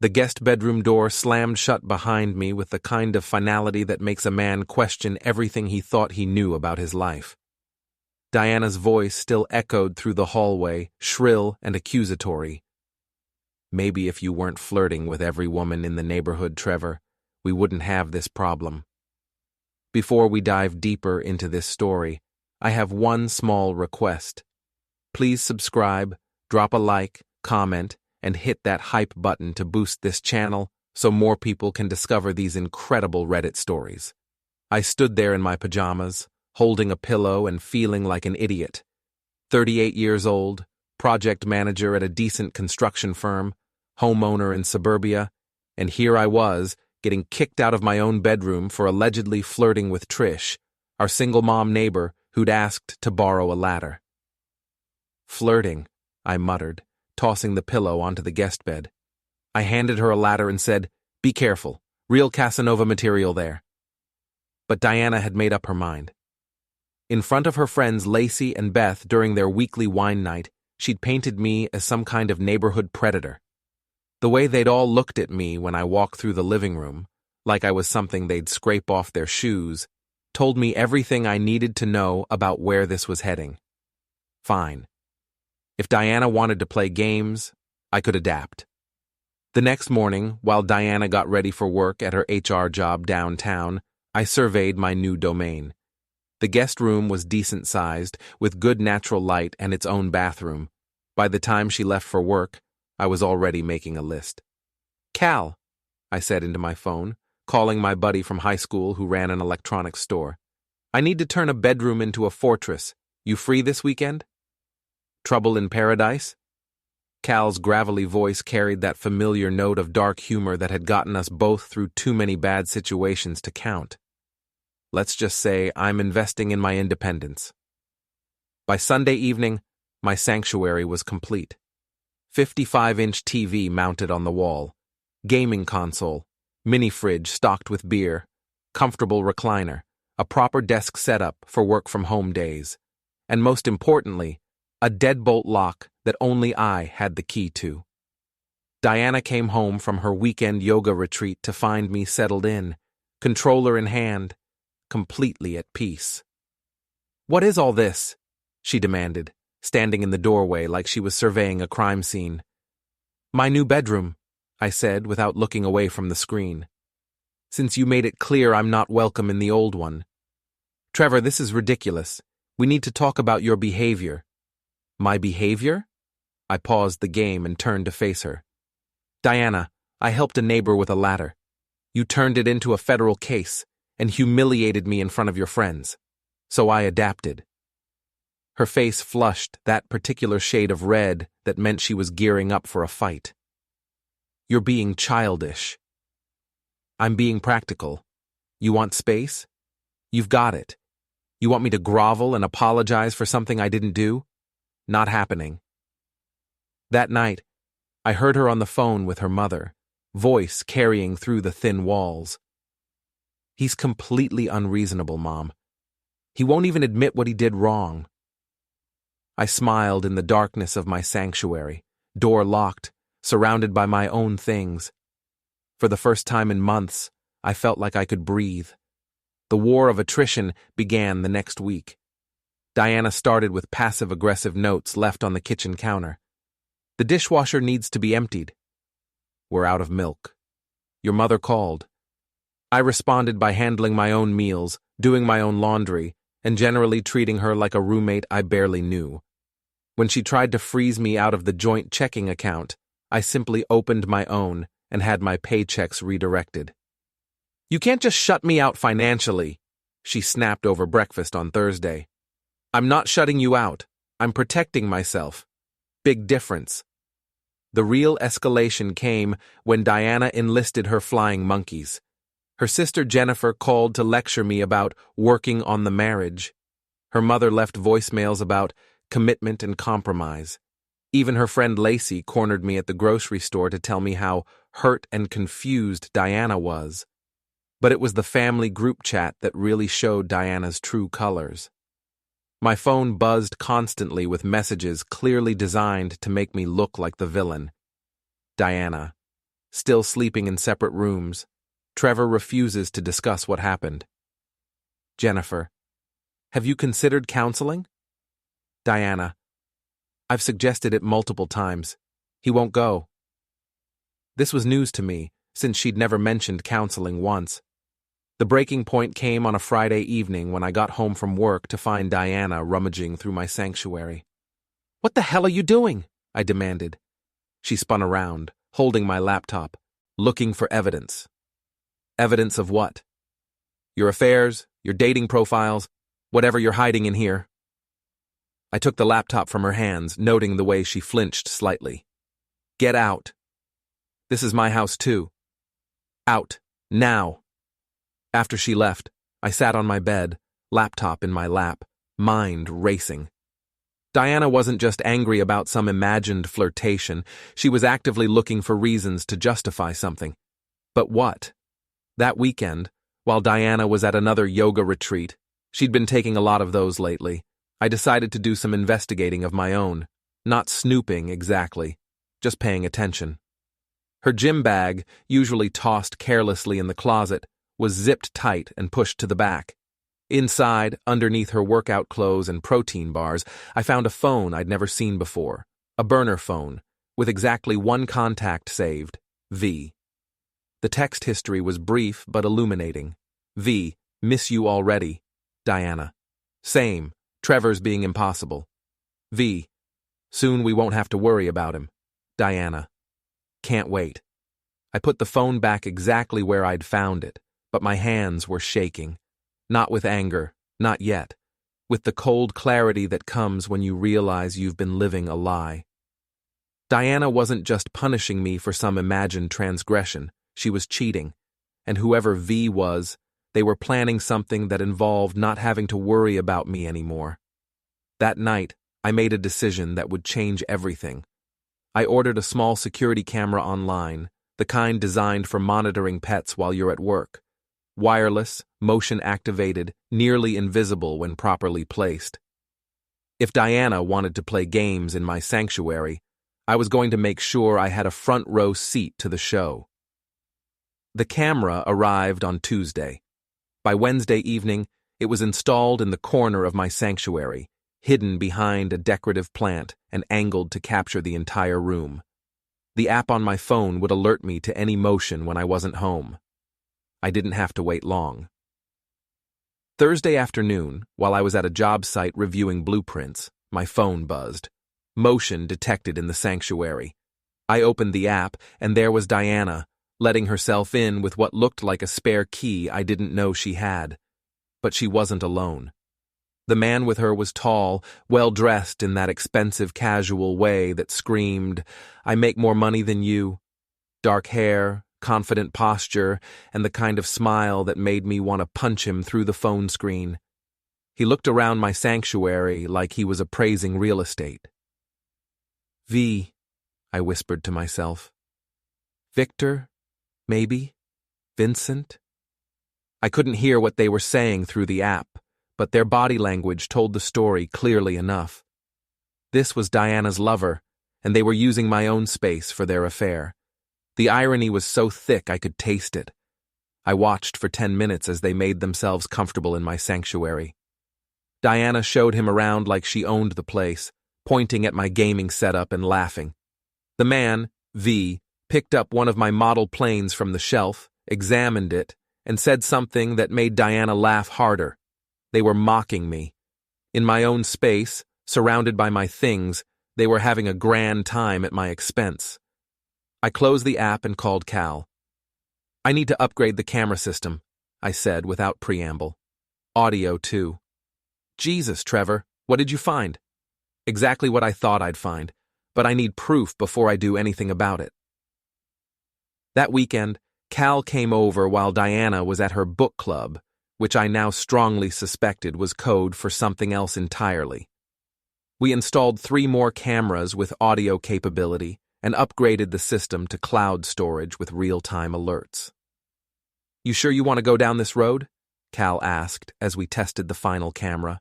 The guest bedroom door slammed shut behind me with the kind of finality that makes a man question everything he thought he knew about his life. Diana's voice still echoed through the hallway, shrill and accusatory. Maybe if you weren't flirting with every woman in the neighborhood, Trevor, we wouldn't have this problem. Before we dive deeper into this story, I have one small request. Please subscribe, drop a like, comment, and hit that hype button to boost this channel so more people can discover these incredible Reddit stories. I stood there in my pajamas, holding a pillow and feeling like an idiot. 38 years old, project manager at a decent construction firm, homeowner in suburbia, and here I was, getting kicked out of my own bedroom for allegedly flirting with Trish, our single mom neighbor who'd asked to borrow a ladder. Flirting, I muttered, tossing the pillow onto the guest bed. I handed her a ladder and said, "Be careful, real Casanova material there." But Diana had made up her mind. In front of her friends Lacey and Beth during their weekly wine night, she'd painted me as some kind of neighborhood predator. The way they'd all looked at me when I walked through the living room, like I was something they'd scrape off their shoes, told me everything I needed to know about where this was heading. Fine. If Diana wanted to play games, I could adapt. The next morning, while Diana got ready for work at her HR job downtown, I surveyed my new domain. The guest room was decent-sized, with good natural light and its own bathroom. By the time she left for work, I was already making a list. "Cal," I said into my phone, calling my buddy from high school who ran an electronics store. "I need to turn a bedroom into a fortress. You free this weekend?" "Trouble in Paradise?" Cal's gravelly voice carried that familiar note of dark humor that had gotten us both through too many bad situations to count. Let's just say I'm investing in my independence. By Sunday evening, my sanctuary was complete. 55-inch TV mounted on the wall, gaming console, mini-fridge stocked with beer, comfortable recliner, a proper desk setup for work-from-home days, and most importantly, a deadbolt lock that only I had the key to. Diana came home from her weekend yoga retreat to find me settled in, controller in hand, completely at peace. "What is all this?" she demanded, standing in the doorway like she was surveying a crime scene. "My new bedroom," I said without looking away from the screen. "Since you made it clear I'm not welcome in the old one." "Trevor, this is ridiculous. We need to talk about your behavior." "My behavior?" I paused the game and turned to face her. "Diana, I helped a neighbor with a ladder. You turned it into a federal case and humiliated me in front of your friends. So I adapted." Her face flushed that particular shade of red that meant she was gearing up for a fight. "You're being childish." "I'm being practical. You want space? You've got it. You want me to grovel and apologize for something I didn't do? Not happening." That night, I heard her on the phone with her mother, voice carrying through the thin walls. "He's completely unreasonable, Mom. He won't even admit what he did wrong." I smiled in the darkness of my sanctuary, door locked, surrounded by my own things. For the first time in months, I felt like I could breathe. The war of attrition began the next week. Diana started with passive-aggressive notes left on the kitchen counter. "The dishwasher needs to be emptied." "We're out of milk." "Your mother called." I responded by handling my own meals, doing my own laundry, and generally treating her like a roommate I barely knew. When she tried to freeze me out of the joint checking account, I simply opened my own and had my paychecks redirected. "You can't just shut me out financially," she snapped over breakfast on Thursday. "I'm not shutting you out. I'm protecting myself. Big difference." The real escalation came when Diana enlisted her flying monkeys. Her sister Jennifer called to lecture me about working on the marriage. Her mother left voicemails about commitment and compromise. Even her friend Lacey cornered me at the grocery store to tell me how hurt and confused Diana was. But it was the family group chat that really showed Diana's true colors. My phone buzzed constantly with messages clearly designed to make me look like the villain. "Diana, still sleeping in separate rooms. Trevor refuses to discuss what happened. Jennifer, have you considered counseling? Diana, I've suggested it multiple times. He won't go. This was news to me, since she'd never mentioned counseling once. The breaking point came on a Friday evening when I got home from work to find Diana rummaging through my sanctuary. "What the hell are you doing?" I demanded. She spun around, holding my laptop, looking for evidence. Evidence of what? Your affairs, your dating profiles, whatever you're hiding in here. I took the laptop from her hands, noting the way she flinched slightly. Get out. This is my house too. Out. Now. After she left, I sat on my bed, laptop in my lap, mind racing. Diana wasn't just angry about some imagined flirtation, she was actively looking for reasons to justify something. But what? That weekend, while Diana was at another yoga retreat, she'd been taking a lot of those lately, I decided to do some investigating of my own. Not snooping exactly, just paying attention. Her gym bag, usually tossed carelessly in the closet, was zipped tight and pushed to the back. Inside, underneath her workout clothes and protein bars, I found a phone I'd never seen before, a burner phone, with exactly one contact saved, V. The text history was brief but illuminating. V, miss you already. Diana. Same, Trevor's being impossible. V, soon we won't have to worry about him. Diana. Can't wait. I put the phone back exactly where I'd found it, but my hands were shaking. Not with anger, not yet. With the cold clarity that comes when you realize you've been living a lie. Diana wasn't just punishing me for some imagined transgression, she was cheating. And whoever V was, they were planning something that involved not having to worry about me anymore. That night, I made a decision that would change everything. I ordered a small security camera online, the kind designed for monitoring pets while you're at work. Wireless, motion-activated, nearly invisible when properly placed. If Diana wanted to play games in my sanctuary, I was going to make sure I had a front-row seat to the show. The camera arrived on Tuesday. By Wednesday evening, it was installed in the corner of my sanctuary, hidden behind a decorative plant and angled to capture the entire room. The app on my phone would alert me to any motion when I wasn't home. I didn't have to wait long. Thursday afternoon, while I was at a job site reviewing blueprints, my phone buzzed. Motion detected in the sanctuary. I opened the app, and there was Diana, letting herself in with what looked like a spare key I didn't know she had. But she wasn't alone. The man with her was tall, well-dressed in that expensive casual way that screamed, "I make more money than you." Dark hair, confident posture, and the kind of smile that made me want to punch him through the phone screen. He looked around my sanctuary like he was appraising real estate. V, I whispered to myself. Victor? Maybe? Vincent? I couldn't hear what they were saying through the app, but their body language told the story clearly enough. This was Diana's lover, and they were using my own space for their affair. The irony was so thick I could taste it. I watched for 10 minutes as they made themselves comfortable in my sanctuary. Diana showed him around like she owned the place, pointing at my gaming setup and laughing. The man, V, picked up one of my model planes from the shelf, examined it, and said something that made Diana laugh harder. They were mocking me. In my own space, surrounded by my things, they were having a grand time at my expense. I closed the app and called Cal. I need to upgrade the camera system, I said without preamble. Audio, too. Jesus, Trevor, what did you find? Exactly what I thought I'd find, but I need proof before I do anything about it. That weekend, Cal came over while Diana was at her book club, which I now strongly suspected was code for something else entirely. We installed 3 more cameras with audio capability and upgraded the system to cloud storage with real-time alerts. You sure you want to go down this road? Cal asked as we tested the final camera.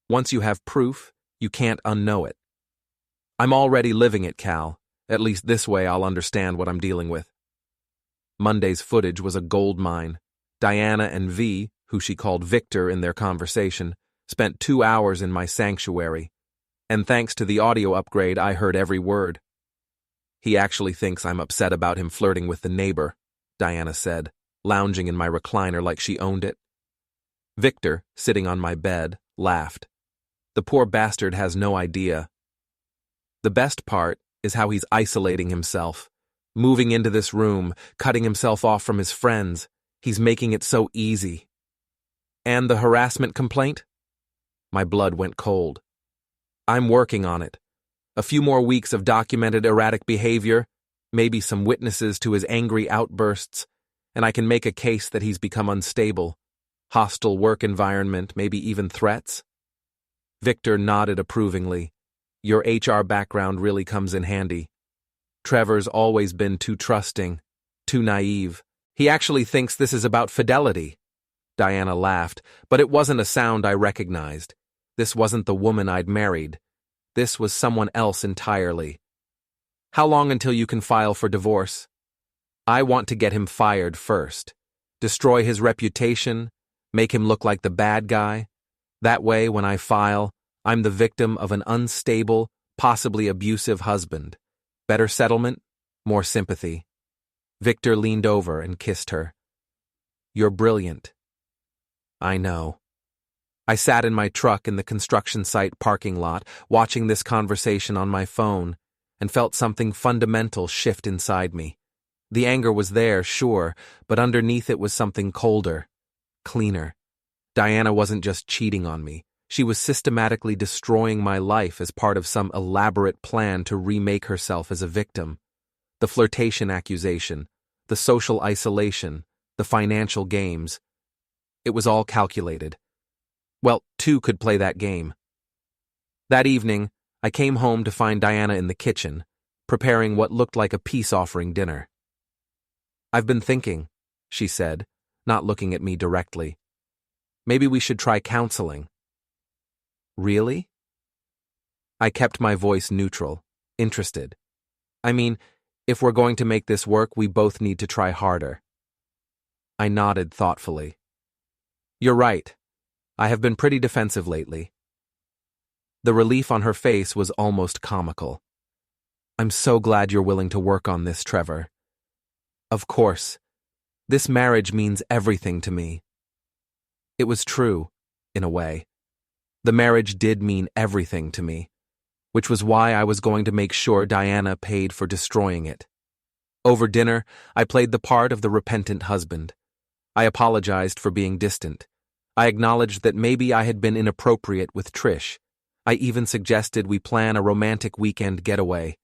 Once you have proof, you can't unknow it. I'm already living it, Cal. At least this way I'll understand what I'm dealing with. Monday's footage was a goldmine. Diana and V, who she called Viktor in their conversation, spent 2 hours in my sanctuary. And thanks to the audio upgrade, I heard every word. He actually thinks I'm upset about him flirting with the neighbor, Diana said, lounging in my recliner like she owned it. Viktor, sitting on my bed, laughed. The poor bastard has no idea. The best part is how he's isolating himself, moving into this room, cutting himself off from his friends. He's making it so easy. And the harassment complaint? My blood went cold. I'm working on it. A few more weeks of documented erratic behavior, maybe some witnesses to his angry outbursts, and I can make a case that he's become unstable. Hostile work environment, maybe even threats. Viktor nodded approvingly. Your HR background really comes in handy. Trevor's always been too trusting, too naive. He actually thinks this is about fidelity. Diana laughed, but it wasn't a sound I recognized. This wasn't the woman I'd married. This was someone else entirely. How long until you can file for divorce? I want to get him fired first. Destroy his reputation, make him look like the bad guy. That way, when I file, I'm the victim of an unstable, possibly abusive husband. Better settlement, more sympathy. Viktor leaned over and kissed her. You're brilliant. I know. I sat in my truck in the construction site parking lot, watching this conversation on my phone, and felt something fundamental shift inside me. The anger was there, sure, but underneath it was something colder, cleaner. Diana wasn't just cheating on me. She was systematically destroying my life as part of some elaborate plan to remake herself as a victim. The flirtation accusation, the social isolation, the financial games. It was all calculated. Well, two could play that game. That evening, I came home to find Diana in the kitchen, preparing what looked like a peace offering dinner. I've been thinking, she said, not looking at me directly. Maybe we should try counseling. Really? I kept my voice neutral, interested. I mean, if we're going to make this work, we both need to try harder. I nodded thoughtfully. You're right. I have been pretty defensive lately. The relief on her face was almost comical. I'm so glad you're willing to work on this, Trevor. Of course. This marriage means everything to me. It was true, in a way. The marriage did mean everything to me, which was why I was going to make sure Diana paid for destroying it. Over dinner, I played the part of the repentant husband. I apologized for being distant. I acknowledged that maybe I had been inappropriate with Trish. I even suggested we plan a romantic weekend getaway.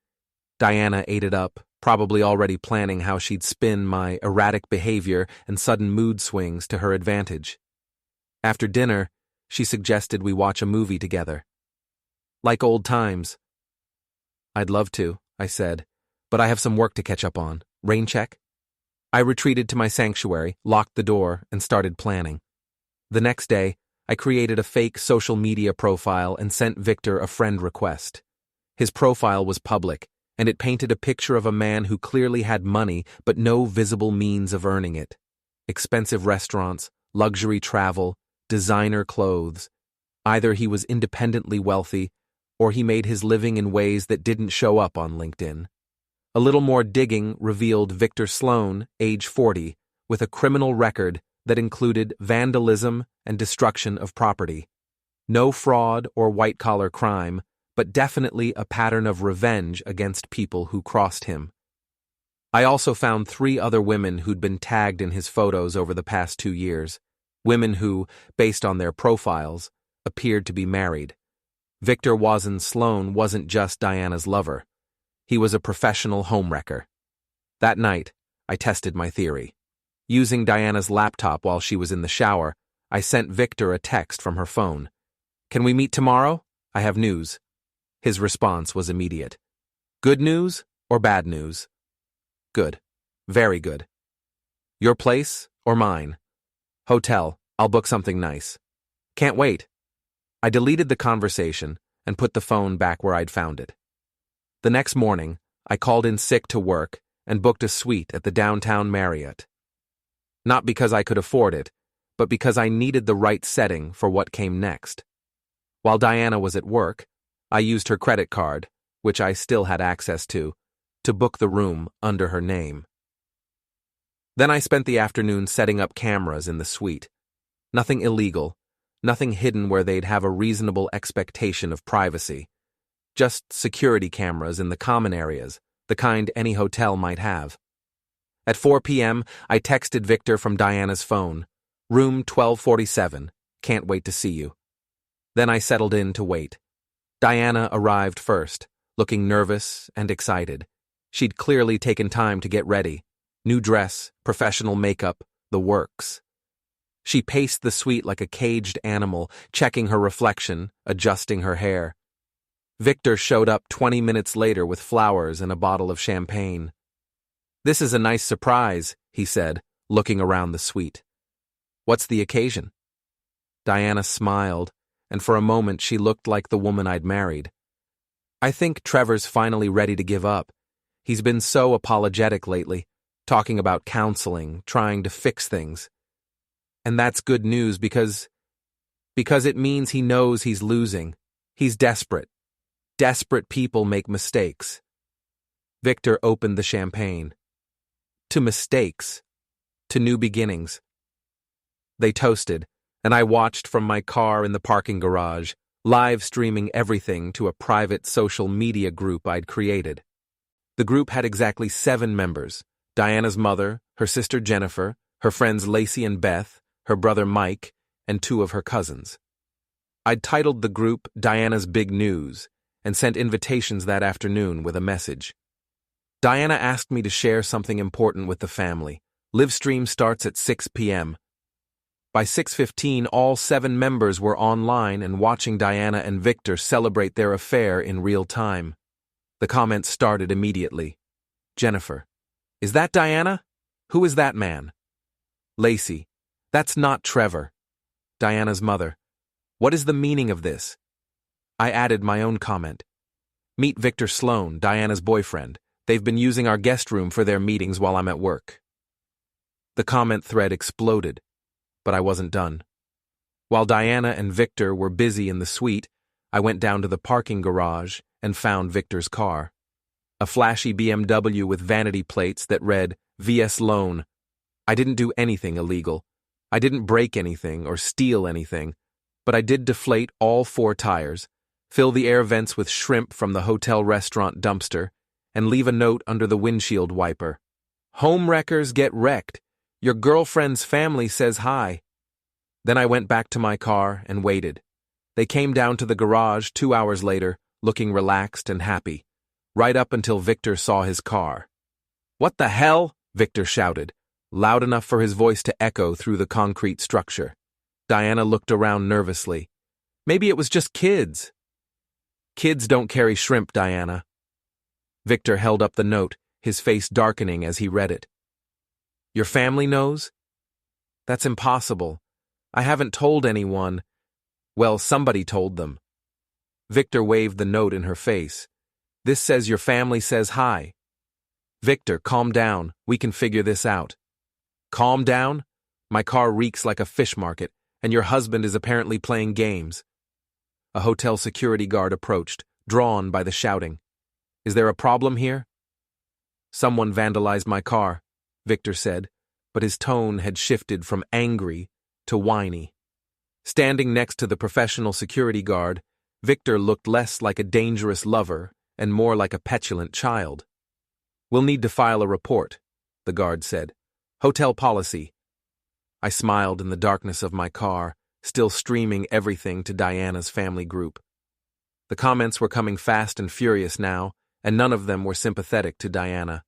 Diana ate it up, probably already planning how she'd spin my erratic behavior and sudden mood swings to her advantage. After dinner, she suggested we watch a movie together. Like old times. I'd love to, I said, but I have some work to catch up on. Rain check? I retreated to my sanctuary, locked the door, and started planning. The next day, I created a fake social media profile and sent Viktor a friend request. His profile was public, and it painted a picture of a man who clearly had money but no visible means of earning it. Expensive restaurants, luxury travel, designer clothes. Either he was independently wealthy, or he made his living in ways that didn't show up on LinkedIn. A little more digging revealed Viktor Sloane, age 40, with a criminal record that included vandalism and destruction of property. No fraud or white-collar crime, but definitely a pattern of revenge against people who crossed him. I also found 3 other women who'd been tagged in his photos over the past 2 years, women who, based on their profiles, appeared to be married. Viktor Sloane wasn't just Diana's lover. He was a professional homewrecker. That night, I tested my theory. Using Diana's laptop while she was in the shower, I sent Viktor a text from her phone. Can we meet tomorrow? I have news. His response was immediate. Good news or bad news? Good. Very good. Your place or mine? Hotel. I'll book something nice. Can't wait. I deleted the conversation and put the phone back where I'd found it. The next morning, I called in sick to work and booked a suite at the downtown Marriott. Not because I could afford it, but because I needed the right setting for what came next. While Diana was at work, I used her credit card, which I still had access to book the room under her name. Then I spent the afternoon setting up cameras in the suite. Nothing illegal, nothing hidden where they'd have a reasonable expectation of privacy. Just security cameras in the common areas, the kind any hotel might have. At 4 p.m., I texted Viktor from Diana's phone. Room 1247. Can't wait to see you. Then I settled in to wait. Diana arrived first, looking nervous and excited. She'd clearly taken time to get ready. New dress, professional makeup, the works. She paced the suite like a caged animal, checking her reflection, adjusting her hair. Viktor showed up 20 minutes later with flowers and a bottle of champagne. "This is a nice surprise," he said, looking around the suite. "What's the occasion?" Diana smiled, and for a moment she looked like the woman I'd married. "I think Trevor's finally ready to give up. He's been so apologetic lately, talking about counseling, trying to fix things. And that's good news because it means he knows he's losing. He's desperate. Desperate people make mistakes." Viktor opened the champagne. "To mistakes. To new beginnings." They toasted, and I watched from my car in the parking garage, live streaming everything to a private social media group I'd created. The group had exactly 7 members: Diana's mother, her sister Jennifer, her friends Lacey and Beth, her brother Mike, and 2 of her cousins. I'd titled the group Diana's Big News and sent invitations that afternoon with a message. Diana asked me to share something important with the family. Livestream starts at 6 p.m. By 6:15, all 7 members were online and watching Diana and Viktor celebrate their affair in real time. The comments started immediately. Jennifer: "Is that Diana? Who is that man?" Lacey: "That's not Trevor." Diana's mother: "What is the meaning of this?" I added my own comment. "Meet Viktor Sloane, Diana's boyfriend. They've been using our guest room for their meetings while I'm at work." The comment thread exploded, but I wasn't done. While Diana and Viktor were busy in the suite, I went down to the parking garage and found Viktor's car. A flashy BMW with vanity plates that read, VS Loan. I didn't do anything illegal. I didn't break anything or steal anything, but I did deflate all 4 tires, fill the air vents with shrimp from the hotel restaurant dumpster, and leave a note under the windshield wiper. "Home wreckers get wrecked. Your girlfriend's family says hi." Then I went back to my car and waited. They came down to the garage 2 hours later, looking relaxed and happy, right up until Viktor saw his car. "What the hell?" Viktor shouted, loud enough for his voice to echo through the concrete structure. Diana looked around nervously. "Maybe it was just kids." "Kids don't carry shrimp, Diana." Viktor held up the note, his face darkening as he read it. "Your family knows?" "That's impossible. I haven't told anyone." "Well, somebody told them." Viktor waved the note in her face. "This says your family says hi." "Viktor, calm down. We can figure this out." "Calm down? My car reeks like a fish market, and your husband is apparently playing games." A hotel security guard approached, drawn by the shouting. "Is there a problem here?" "Someone vandalized my car," Viktor said, but his tone had shifted from angry to whiny. Standing next to the professional security guard, Viktor looked less like a dangerous lover and more like a petulant child. "We'll need to file a report," the guard said. "Hotel policy." I smiled in the darkness of my car, still streaming everything to Diana's family group. The comments were coming fast and furious now, and none of them were sympathetic to Diana.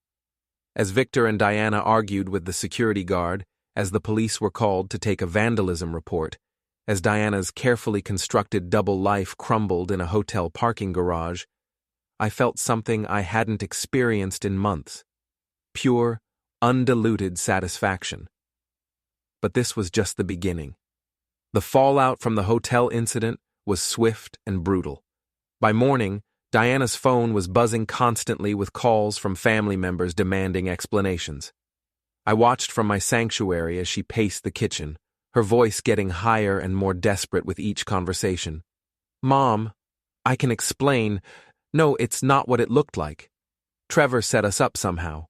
As Viktor and Diana argued with the security guard, as the police were called to take a vandalism report, as Diana's carefully constructed double life crumbled in a hotel parking garage, I felt something I hadn't experienced in months. Pure, undiluted satisfaction. But this was just the beginning. The fallout from the hotel incident was swift and brutal. By morning, Diana's phone was buzzing constantly with calls from family members demanding explanations. I watched from my sanctuary as she paced the kitchen, her voice getting higher and more desperate with each conversation. "Mom, I can explain. No, it's not what it looked like. Trevor set us up somehow."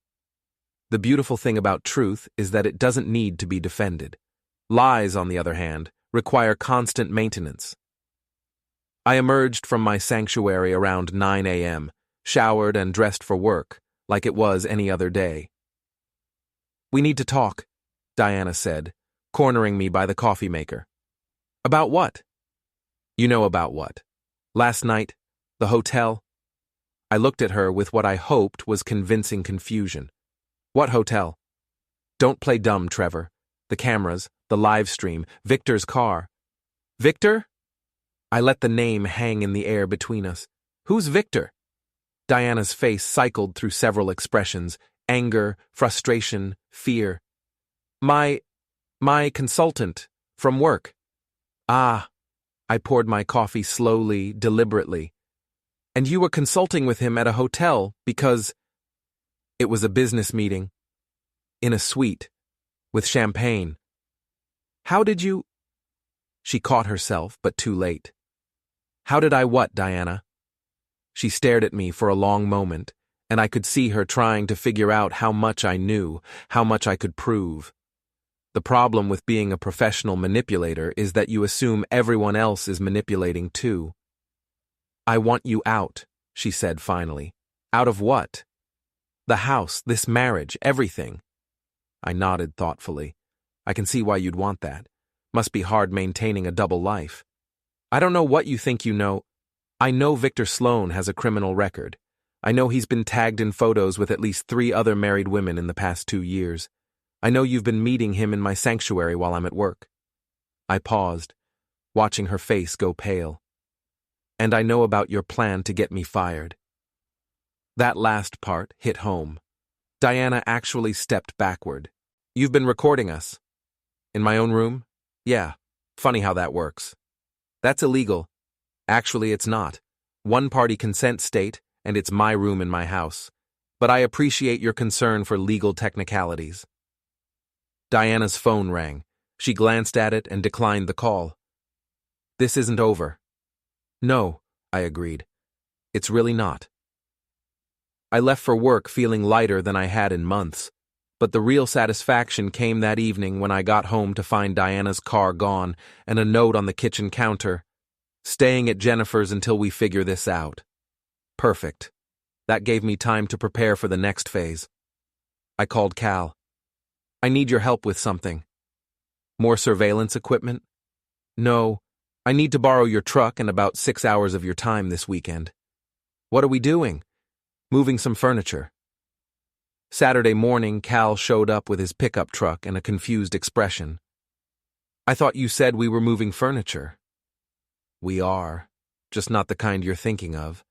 The beautiful thing about truth is that it doesn't need to be defended. Lies, on the other hand, require constant maintenance. I emerged from my sanctuary around 9 a.m., showered and dressed for work, like it was any other day. "We need to talk," Diana said, cornering me by the coffee maker. "About what?" "You know about what. Last night, the hotel." I looked at her with what I hoped was convincing confusion. "What hotel?" "Don't play dumb, Trevor. The cameras, the live stream, Viktor's car." "Viktor?" I let the name hang in the air between us. "Who's Viktor?" Diana's face cycled through several expressions: anger, frustration, fear. My consultant, from work." "Ah." I poured my coffee slowly, deliberately. "And you were consulting with him at a hotel because—" "It was a business meeting. In a suite. With champagne." "How did you—" She caught herself, but too late. "How did I what, Diana?" She stared at me for a long moment, and I could see her trying to figure out how much I knew, how much I could prove. The problem with being a professional manipulator is that you assume everyone else is manipulating too. "I want you out," she said finally. "Out of what?" "The house, this marriage, everything." I nodded thoughtfully. "I can see why you'd want that. Must be hard maintaining a double life." "I don't know what you think you know. I know Viktor Sloane has a criminal record. I know he's been tagged in photos with at least 3 other married women in the past 2 years. I know you've been meeting him in my sanctuary while I'm at work." I paused, watching her face go pale. "And I know about your plan to get me fired." That last part hit home. Diana actually stepped backward. "You've been recording us." "In my own room?" "Yeah. Funny how that works." "That's illegal." "Actually, it's not. One-party consent state, and it's my room in my house. But I appreciate your concern for legal technicalities." Diana's phone rang. She glanced at it and declined the call. "This isn't over." "No," I agreed. "It's really not." I left for work feeling lighter than I had in months, but the real satisfaction came that evening when I got home to find Diana's car gone and a note on the kitchen counter: "Staying at Jennifer's until we figure this out." Perfect. That gave me time to prepare for the next phase. I called Cal. "I need your help with something." "More surveillance equipment?" "No. I need to borrow your truck and about 6 hours of your time this weekend." "What are we doing?" "Moving some furniture." Saturday morning, Cal showed up with his pickup truck and a confused expression. "I thought you said we were moving furniture." "We are, just not the kind you're thinking of."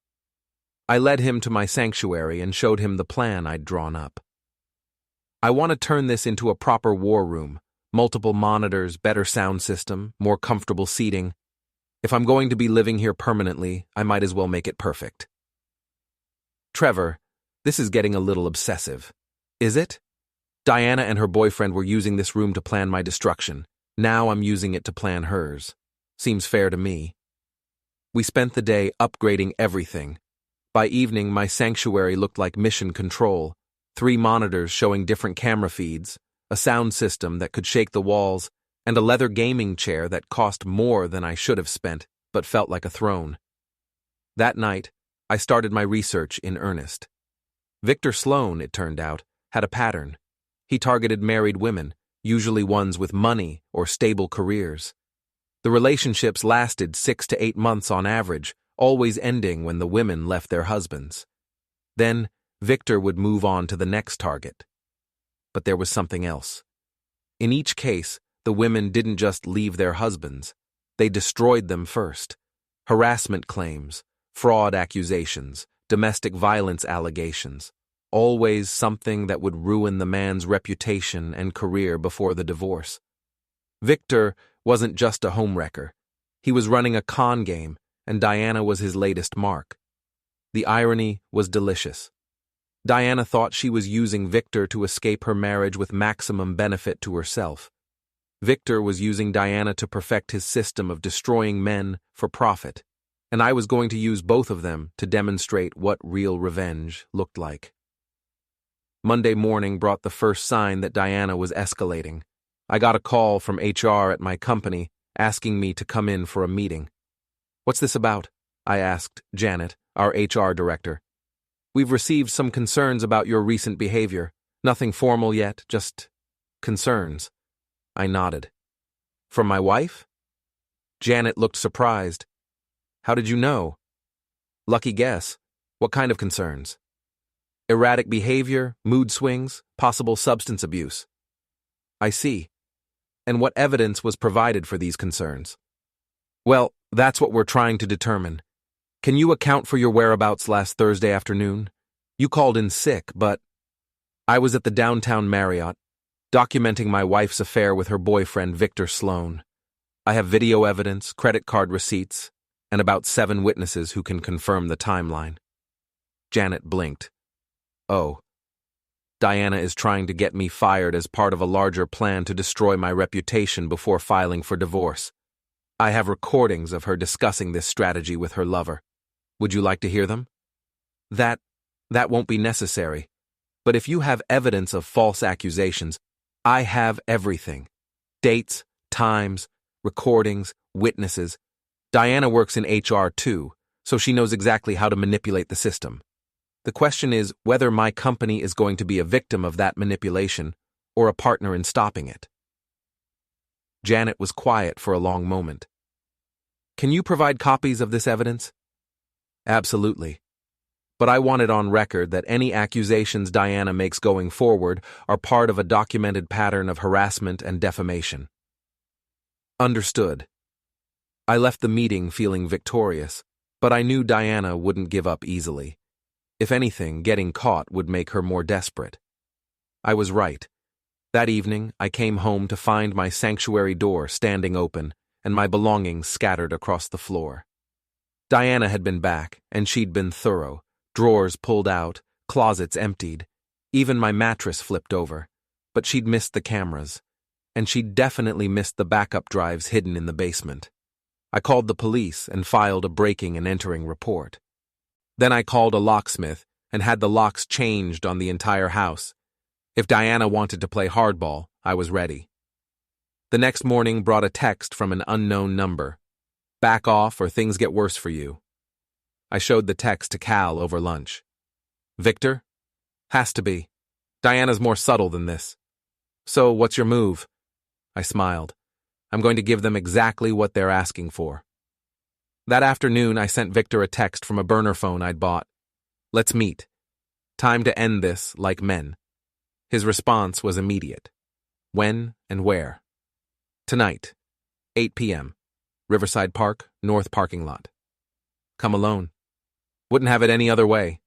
I led him to my sanctuary and showed him the plan I'd drawn up. "I want to turn this into a proper war room. Multiple monitors, better sound system, more comfortable seating. If I'm going to be living here permanently, I might as well make it perfect." "Trevor, this is getting a little obsessive." "Is it?" "Diana and her boyfriend were using this room to plan my destruction. Now I'm using it to plan hers. Seems fair to me." We spent the day upgrading everything. By evening, my sanctuary looked like mission control. 3 monitors showing different camera feeds, a sound system that could shake the walls, and a leather gaming chair that cost more than I should have spent, but felt like a throne. That night, I started my research in earnest. Viktor Sloane, it turned out, had a pattern. He targeted married women, usually ones with money or stable careers. The relationships lasted 6 to 8 months on average, always ending when the women left their husbands. Then, Viktor would move on to the next target. But there was something else. In each case, the women didn't just leave their husbands. They destroyed them first. Harassment claims, fraud accusations, domestic violence allegations. Always something that would ruin the man's reputation and career before the divorce. Viktor wasn't just a homewrecker. He was running a con game, and Diana was his latest mark. The irony was delicious. Diana thought she was using Viktor to escape her marriage with maximum benefit to herself. Viktor was using Diana to perfect his system of destroying men for profit, and I was going to use both of them to demonstrate what real revenge looked like. Monday morning brought the first sign that Diana was escalating. I got a call from HR at my company asking me to come in for a meeting. "What's this about?" I asked Janet, our HR director. "We've received some concerns about your recent behavior. Nothing formal yet, just concerns." I nodded. "From my wife?" Janet looked surprised. "How did you know?" "Lucky guess. What kind of concerns?" "Erratic behavior, mood swings, possible substance abuse." "I see. And what evidence was provided for these concerns?" "Well, that's what we're trying to determine. Can you account for your whereabouts last Thursday afternoon? You called in sick, but..." "I was at the downtown Marriott, documenting my wife's affair with her boyfriend, Viktor Sloane. I have video evidence, credit card receipts, and about 7 witnesses who can confirm the timeline." Janet blinked. "Oh. Diana is trying to get me fired as part of a larger plan to destroy my reputation before filing for divorce. I have recordings of her discussing this strategy with her lover. Would you like to hear them?" That won't be necessary. But if you have evidence of false accusations, I have everything. Dates, times, recordings, witnesses. Diana works in HR too, so she knows exactly how to manipulate the system. The question is whether my company is going to be a victim of that manipulation or a partner in stopping it. Janet was quiet for a long moment. "Can you provide copies of this evidence?" "Absolutely. But I want it on record that any accusations Diana makes going forward are part of a documented pattern of harassment and defamation." "Understood." I left the meeting feeling victorious, but I knew Diana wouldn't give up easily. If anything, getting caught would make her more desperate. I was right. That evening, I came home to find my sanctuary door standing open and my belongings scattered across the floor. Diana had been back, and she'd been thorough. Drawers pulled out, closets emptied, even my mattress flipped over. But she'd missed the cameras, and she'd definitely missed the backup drives hidden in the basement. I called the police and filed a breaking and entering report. Then I called a locksmith and had the locks changed on the entire house. If Diana wanted to play hardball, I was ready. The next morning brought a text from an unknown number. "Back off or things get worse for you." I showed the text to Cal over lunch. "Viktor? Has to be. Diana's more subtle than this." "So, what's your move?" I smiled. "I'm going to give them exactly what they're asking for." That afternoon, I sent Viktor a text from a burner phone I'd bought. "Let's meet. Time to end this like men." His response was immediate. "When and where?" "Tonight, 8 p.m., Riverside Park, North Parking Lot." "Come alone." "Wouldn't have it any other way."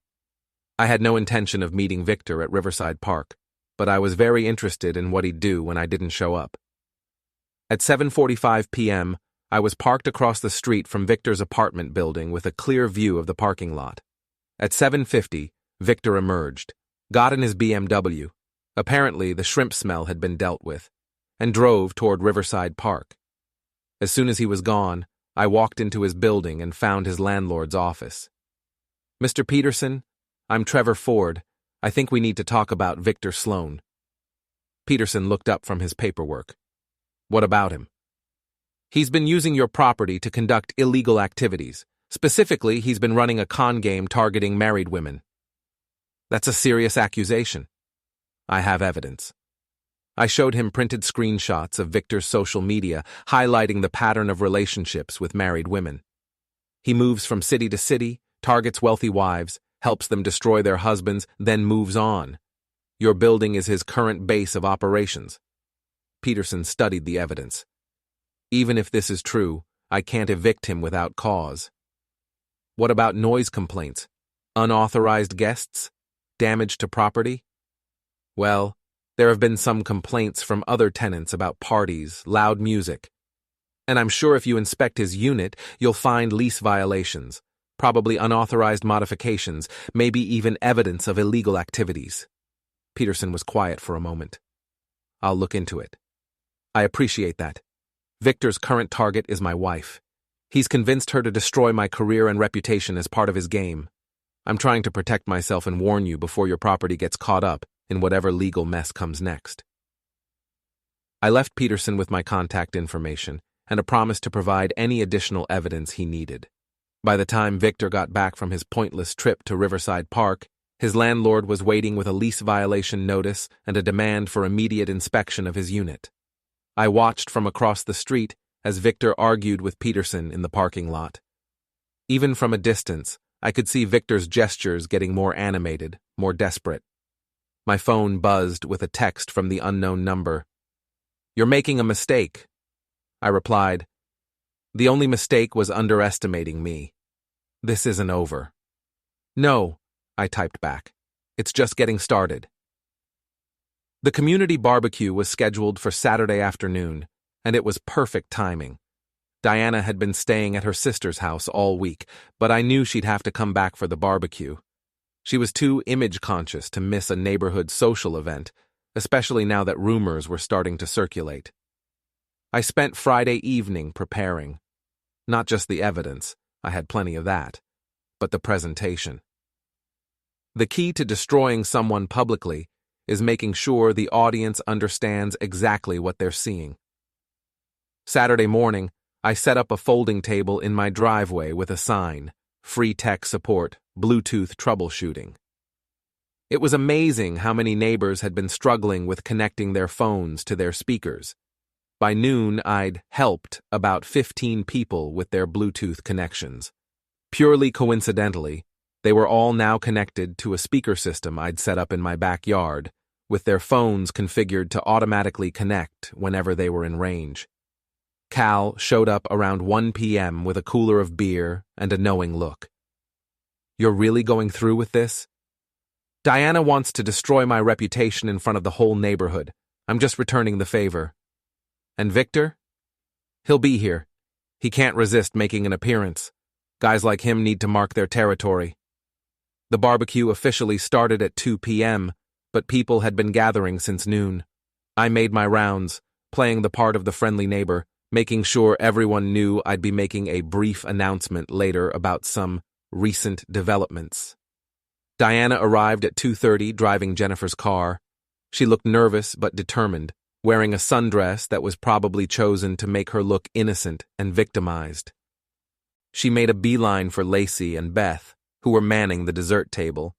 I had no intention of meeting Viktor at Riverside Park, but I was very interested in what he'd do when I didn't show up. At 7:45 p.m., I was parked across the street from Viktor's apartment building with a clear view of the parking lot. At 7:50, Viktor emerged, got in his BMW, apparently the shrimp smell had been dealt with, and drove toward Riverside Park. As soon as he was gone, I walked into his building and found his landlord's office. "Mr. Peterson, I'm Trevor Ford. I think we need to talk about Viktor Sloane." Peterson looked up from his paperwork. "What about him?" "He's been using your property to conduct illegal activities. Specifically, he's been running a con game targeting married women." "That's a serious accusation." "I have evidence." I showed him printed screenshots of Viktor's social media highlighting the pattern of relationships with married women. He moves from city to city, targets wealthy wives, helps them destroy their husbands, then moves on. Your building is his current base of operations. Peterson studied the evidence. Even if this is true, I can't evict him without cause. What about noise complaints? Unauthorized guests? Damage to property? Well, there have been some complaints from other tenants about parties, loud music. And I'm sure if you inspect his unit, you'll find lease violations, probably unauthorized modifications, maybe even evidence of illegal activities. Peterson was quiet for a moment. I'll look into it. I appreciate that. Viktor's current target is my wife. He's convinced her to destroy my career and reputation as part of his game. I'm trying to protect myself and warn you before your property gets caught up in whatever legal mess comes next. I left Peterson with my contact information and a promise to provide any additional evidence he needed. By the time Viktor got back from his pointless trip to Riverside Park, his landlord was waiting with a lease violation notice and a demand for immediate inspection of his unit. I watched from across the street as Viktor argued with Peterson in the parking lot. Even from a distance, I could see Viktor's gestures getting more animated, more desperate. My phone buzzed with a text from the unknown number. "You're making a mistake," I replied. The only mistake was underestimating me. "This isn't over." "No," I typed back. "It's just getting started." The community barbecue was scheduled for Saturday afternoon, and it was perfect timing. Diana had been staying at her sister's house all week, but I knew she'd have to come back for the barbecue. She was too image-conscious to miss a neighborhood social event, especially now that rumors were starting to circulate. I spent Friday evening preparing. Not just the evidence, I had plenty of that, but the presentation. The key to destroying someone publicly is making sure the audience understands exactly what they're seeing. Saturday morning, I set up a folding table in my driveway with a sign, "Free tech support, Bluetooth troubleshooting." It was amazing how many neighbors had been struggling with connecting their phones to their speakers. By noon, I'd helped about 15 people with their Bluetooth connections. Purely coincidentally, they were all now connected to a speaker system I'd set up in my backyard, with their phones configured to automatically connect whenever they were in range. Cal showed up around 1 p.m. with a cooler of beer and a knowing look. "You're really going through with this?" "Diana wants to destroy my reputation in front of the whole neighborhood. I'm just returning the favor." "And Viktor?" "He'll be here. He can't resist making an appearance. Guys like him need to mark their territory." The barbecue officially started at 2 p.m., but people had been gathering since noon. I made my rounds, playing the part of the friendly neighbor, making sure everyone knew I'd be making a brief announcement later about some recent developments. Diana arrived at 2:30 driving Jennifer's car. She looked nervous but determined, wearing a sundress that was probably chosen to make her look innocent and victimized. She made a beeline for Lacey and Beth, who were manning the dessert table.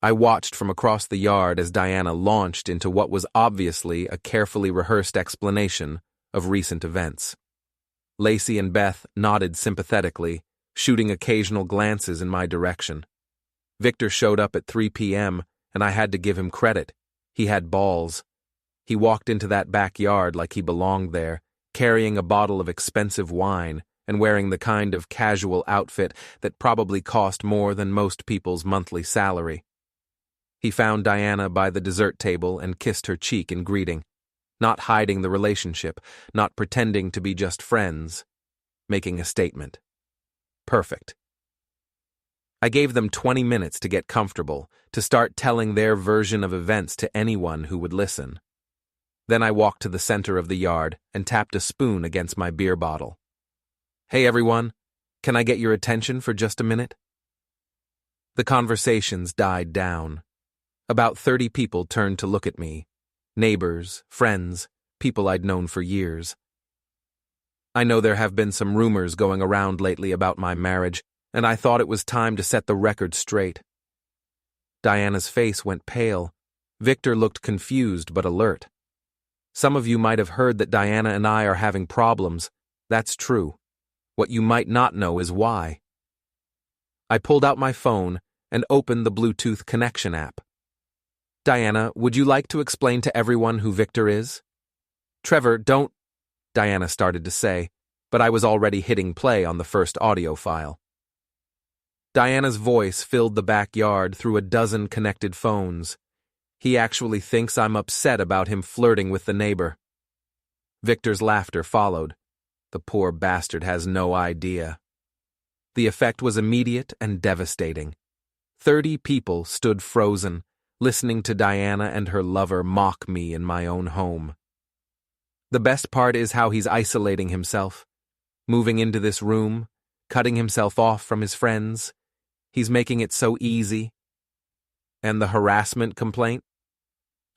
I watched from across the yard as Diana launched into what was obviously a carefully rehearsed explanation of recent events. Lacey and Beth nodded sympathetically, shooting occasional glances in my direction. Viktor showed up at 3 p.m., and I had to give him credit. He had balls. He walked into that backyard like he belonged there, carrying a bottle of expensive wine and wearing the kind of casual outfit that probably cost more than most people's monthly salary. He found Diana by the dessert table and kissed her cheek in greeting, not hiding the relationship, not pretending to be just friends, making a statement. Perfect. I gave them 20 minutes to get comfortable, to start telling their version of events to anyone who would listen. Then I walked to the center of the yard and tapped a spoon against my beer bottle. "Hey everyone, can I get your attention for just a minute?" The conversations died down. About 30 people turned to look at me. Neighbors, friends, people I'd known for years. I know there have been some rumors going around lately about my marriage, and I thought it was time to set the record straight. Diana's face went pale. Viktor looked confused but alert. "Some of you might have heard that Diana and I are having problems. That's true. What you might not know is why." I pulled out my phone and opened the Bluetooth connection app. "Diana, would you like to explain to everyone who Viktor is?" "Trevor, don't," Diana started to say, but I was already hitting play on the first audio file. Diana's voice filled the backyard through a dozen connected phones. "He actually thinks I'm upset about him flirting with the neighbor." Viktor's laughter followed. "The poor bastard has no idea." The effect was immediate and devastating. 30 people stood frozen, listening to Diana and her lover mock me in my own home. The best part is how he's isolating himself, moving into this room, cutting himself off from his friends. He's making it so easy. And the harassment complaint?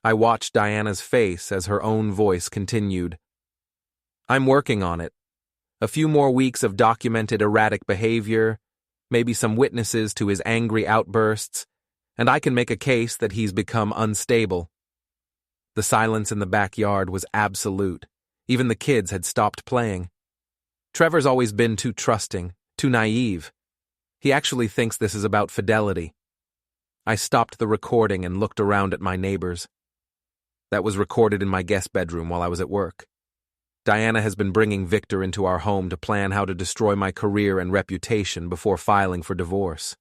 I watched Diana's face as her own voice continued. I'm working on it. A few more weeks of documented erratic behavior, maybe some witnesses to his angry outbursts, and I can make a case that he's become unstable. The silence in the backyard was absolute. Even the kids had stopped playing. Trevor's always been too trusting, too naive. He actually thinks this is about fidelity. I stopped the recording and looked around at my neighbors. That was recorded in my guest bedroom while I was at work. Diana has been bringing Viktor into our home to plan how to destroy my career and reputation before filing for divorce.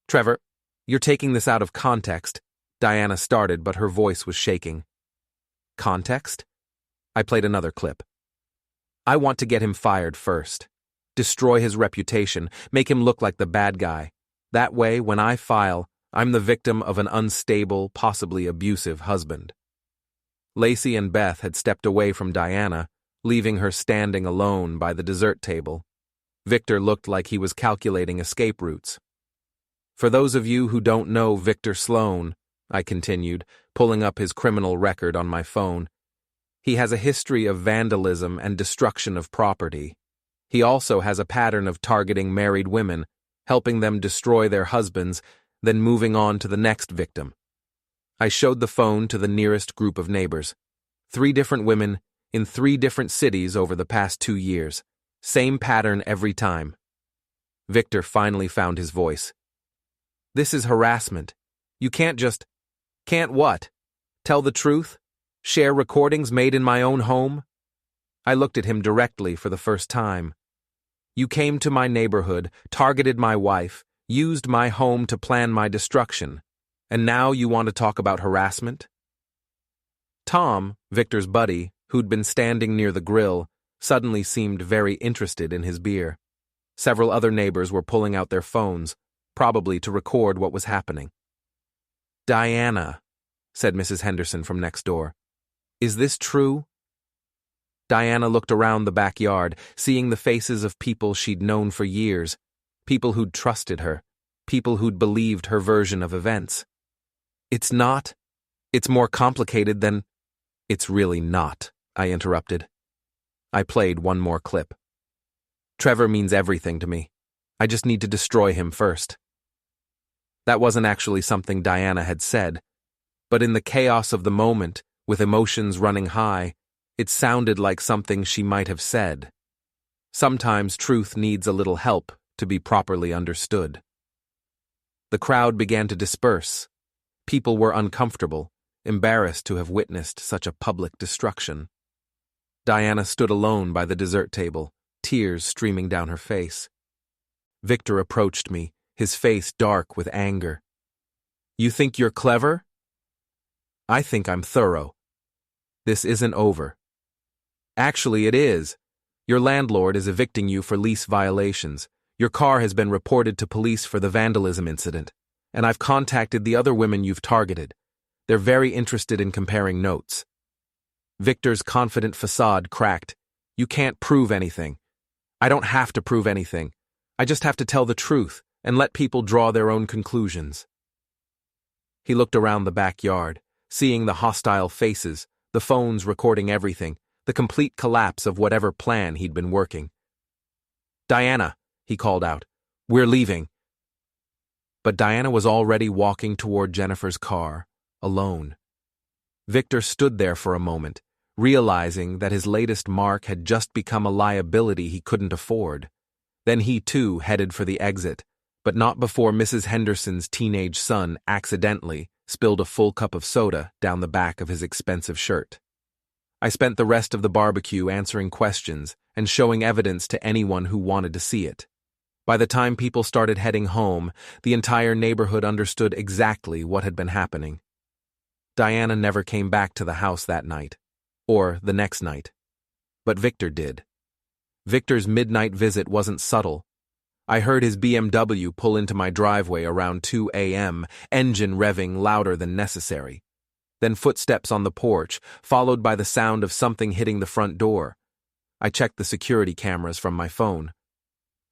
Trevor, you're taking this out of context, Diana started, but her voice was shaking. Context? I played another clip. I want to get him fired first. Destroy his reputation, make him look like the bad guy. That way, when I file, I'm the victim of an unstable, possibly abusive husband. Lacey and Beth had stepped away from Diana, leaving her standing alone by the dessert table. Viktor looked like he was calculating escape routes. For those of you who don't know Viktor Sloane, I continued, pulling up his criminal record on my phone, he has a history of vandalism and destruction of property. He also has a pattern of targeting married women, helping them destroy their husbands, then moving on to the next victim. I showed the phone to the nearest group of neighbors. 3 different women in 3 different cities over the past 2 years. Same pattern every time. Viktor finally found his voice. This is harassment. You can't just... Can't what? Tell the truth? Share recordings made in my own home? I looked at him directly for the first time. You came to my neighborhood, targeted my wife, used my home to plan my destruction. And now you want to talk about harassment? Tom, Viktor's buddy, who'd been standing near the grill, suddenly seemed very interested in his beer. Several other neighbors were pulling out their phones, probably to record what was happening. Diana, said Mrs. Henderson from next door. Is this true? Diana looked around the backyard, seeing the faces of people she'd known for years, people who'd trusted her, people who'd believed her version of events. It's not. It's more complicated than... It's really not, I interrupted. I played one more clip. Trevor means everything to me. I just need to destroy him first. That wasn't actually something Diana had said, but in the chaos of the moment, with emotions running high, it sounded like something she might have said. Sometimes truth needs a little help to be properly understood. The crowd began to disperse. People were uncomfortable, embarrassed to have witnessed such a public destruction. Diana stood alone by the dessert table, tears streaming down her face. Viktor approached me, his face dark with anger. You think you're clever? I think I'm thorough. This isn't over. Actually, it is. Your landlord is evicting you for lease violations. Your car has been reported to police for the vandalism incident. And I've contacted the other women you've targeted. They're very interested in comparing notes. Viktor's confident facade cracked. You can't prove anything. I don't have to prove anything. I just have to tell the truth and let people draw their own conclusions. He looked around the backyard, seeing the hostile faces, the phones recording everything, the complete collapse of whatever plan he'd been working. Diana, he called out, we're leaving. But Diana was already walking toward Jennifer's car, alone. Viktor stood there for a moment, realizing that his latest mark had just become a liability he couldn't afford. Then he too headed for the exit, but not before Mrs. Henderson's teenage son accidentally spilled a full cup of soda down the back of his expensive shirt. I spent the rest of the barbecue answering questions and showing evidence to anyone who wanted to see it. By the time people started heading home, the entire neighborhood understood exactly what had been happening. Diana never came back to the house that night, or the next night. But Viktor did. Viktor's midnight visit wasn't subtle. I heard his BMW pull into my driveway around 2 a.m., engine revving louder than necessary. Then footsteps on the porch, followed by the sound of something hitting the front door. I checked the security cameras from my phone.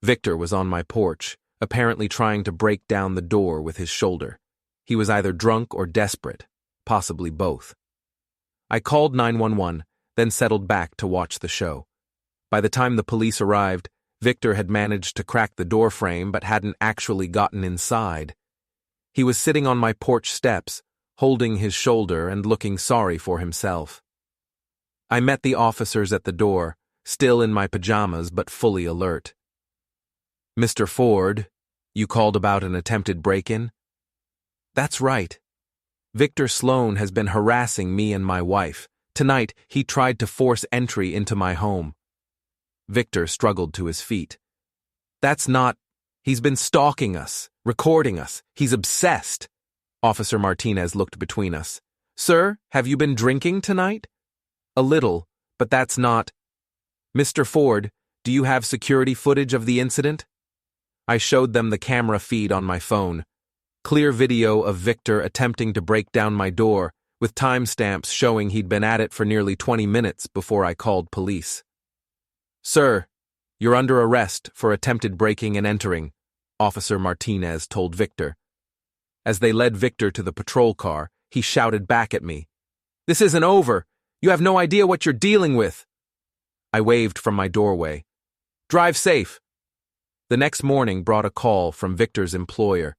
Viktor was on my porch, apparently trying to break down the door with his shoulder. He was either drunk or desperate, possibly both. I called 911, then settled back to watch the show. By the time the police arrived, Viktor had managed to crack the door frame but hadn't actually gotten inside. He was sitting on my porch steps, holding his shoulder and looking sorry for himself. I met the officers at the door, still in my pajamas but fully alert. "Mr. Ford, you called about an attempted break-in?" "That's right. Viktor Sloane has been harassing me and my wife. Tonight, he tried to force entry into my home." Viktor struggled to his feet. "That's not... He's been stalking us, recording us. He's obsessed." Officer Martinez looked between us. "Sir, have you been drinking tonight?" "A little, but that's not..." "Mr. Ford, do you have security footage of the incident?" I showed them the camera feed on my phone. Clear video of Viktor attempting to break down my door, with timestamps showing he'd been at it for nearly 20 minutes before I called police. "Sir, you're under arrest for attempted breaking and entering," Officer Martinez told Viktor. As they led Viktor to the patrol car, he shouted back at me, "This isn't over! You have no idea what you're dealing with!" I waved from my doorway. "Drive safe!" The next morning brought a call from Viktor's employer,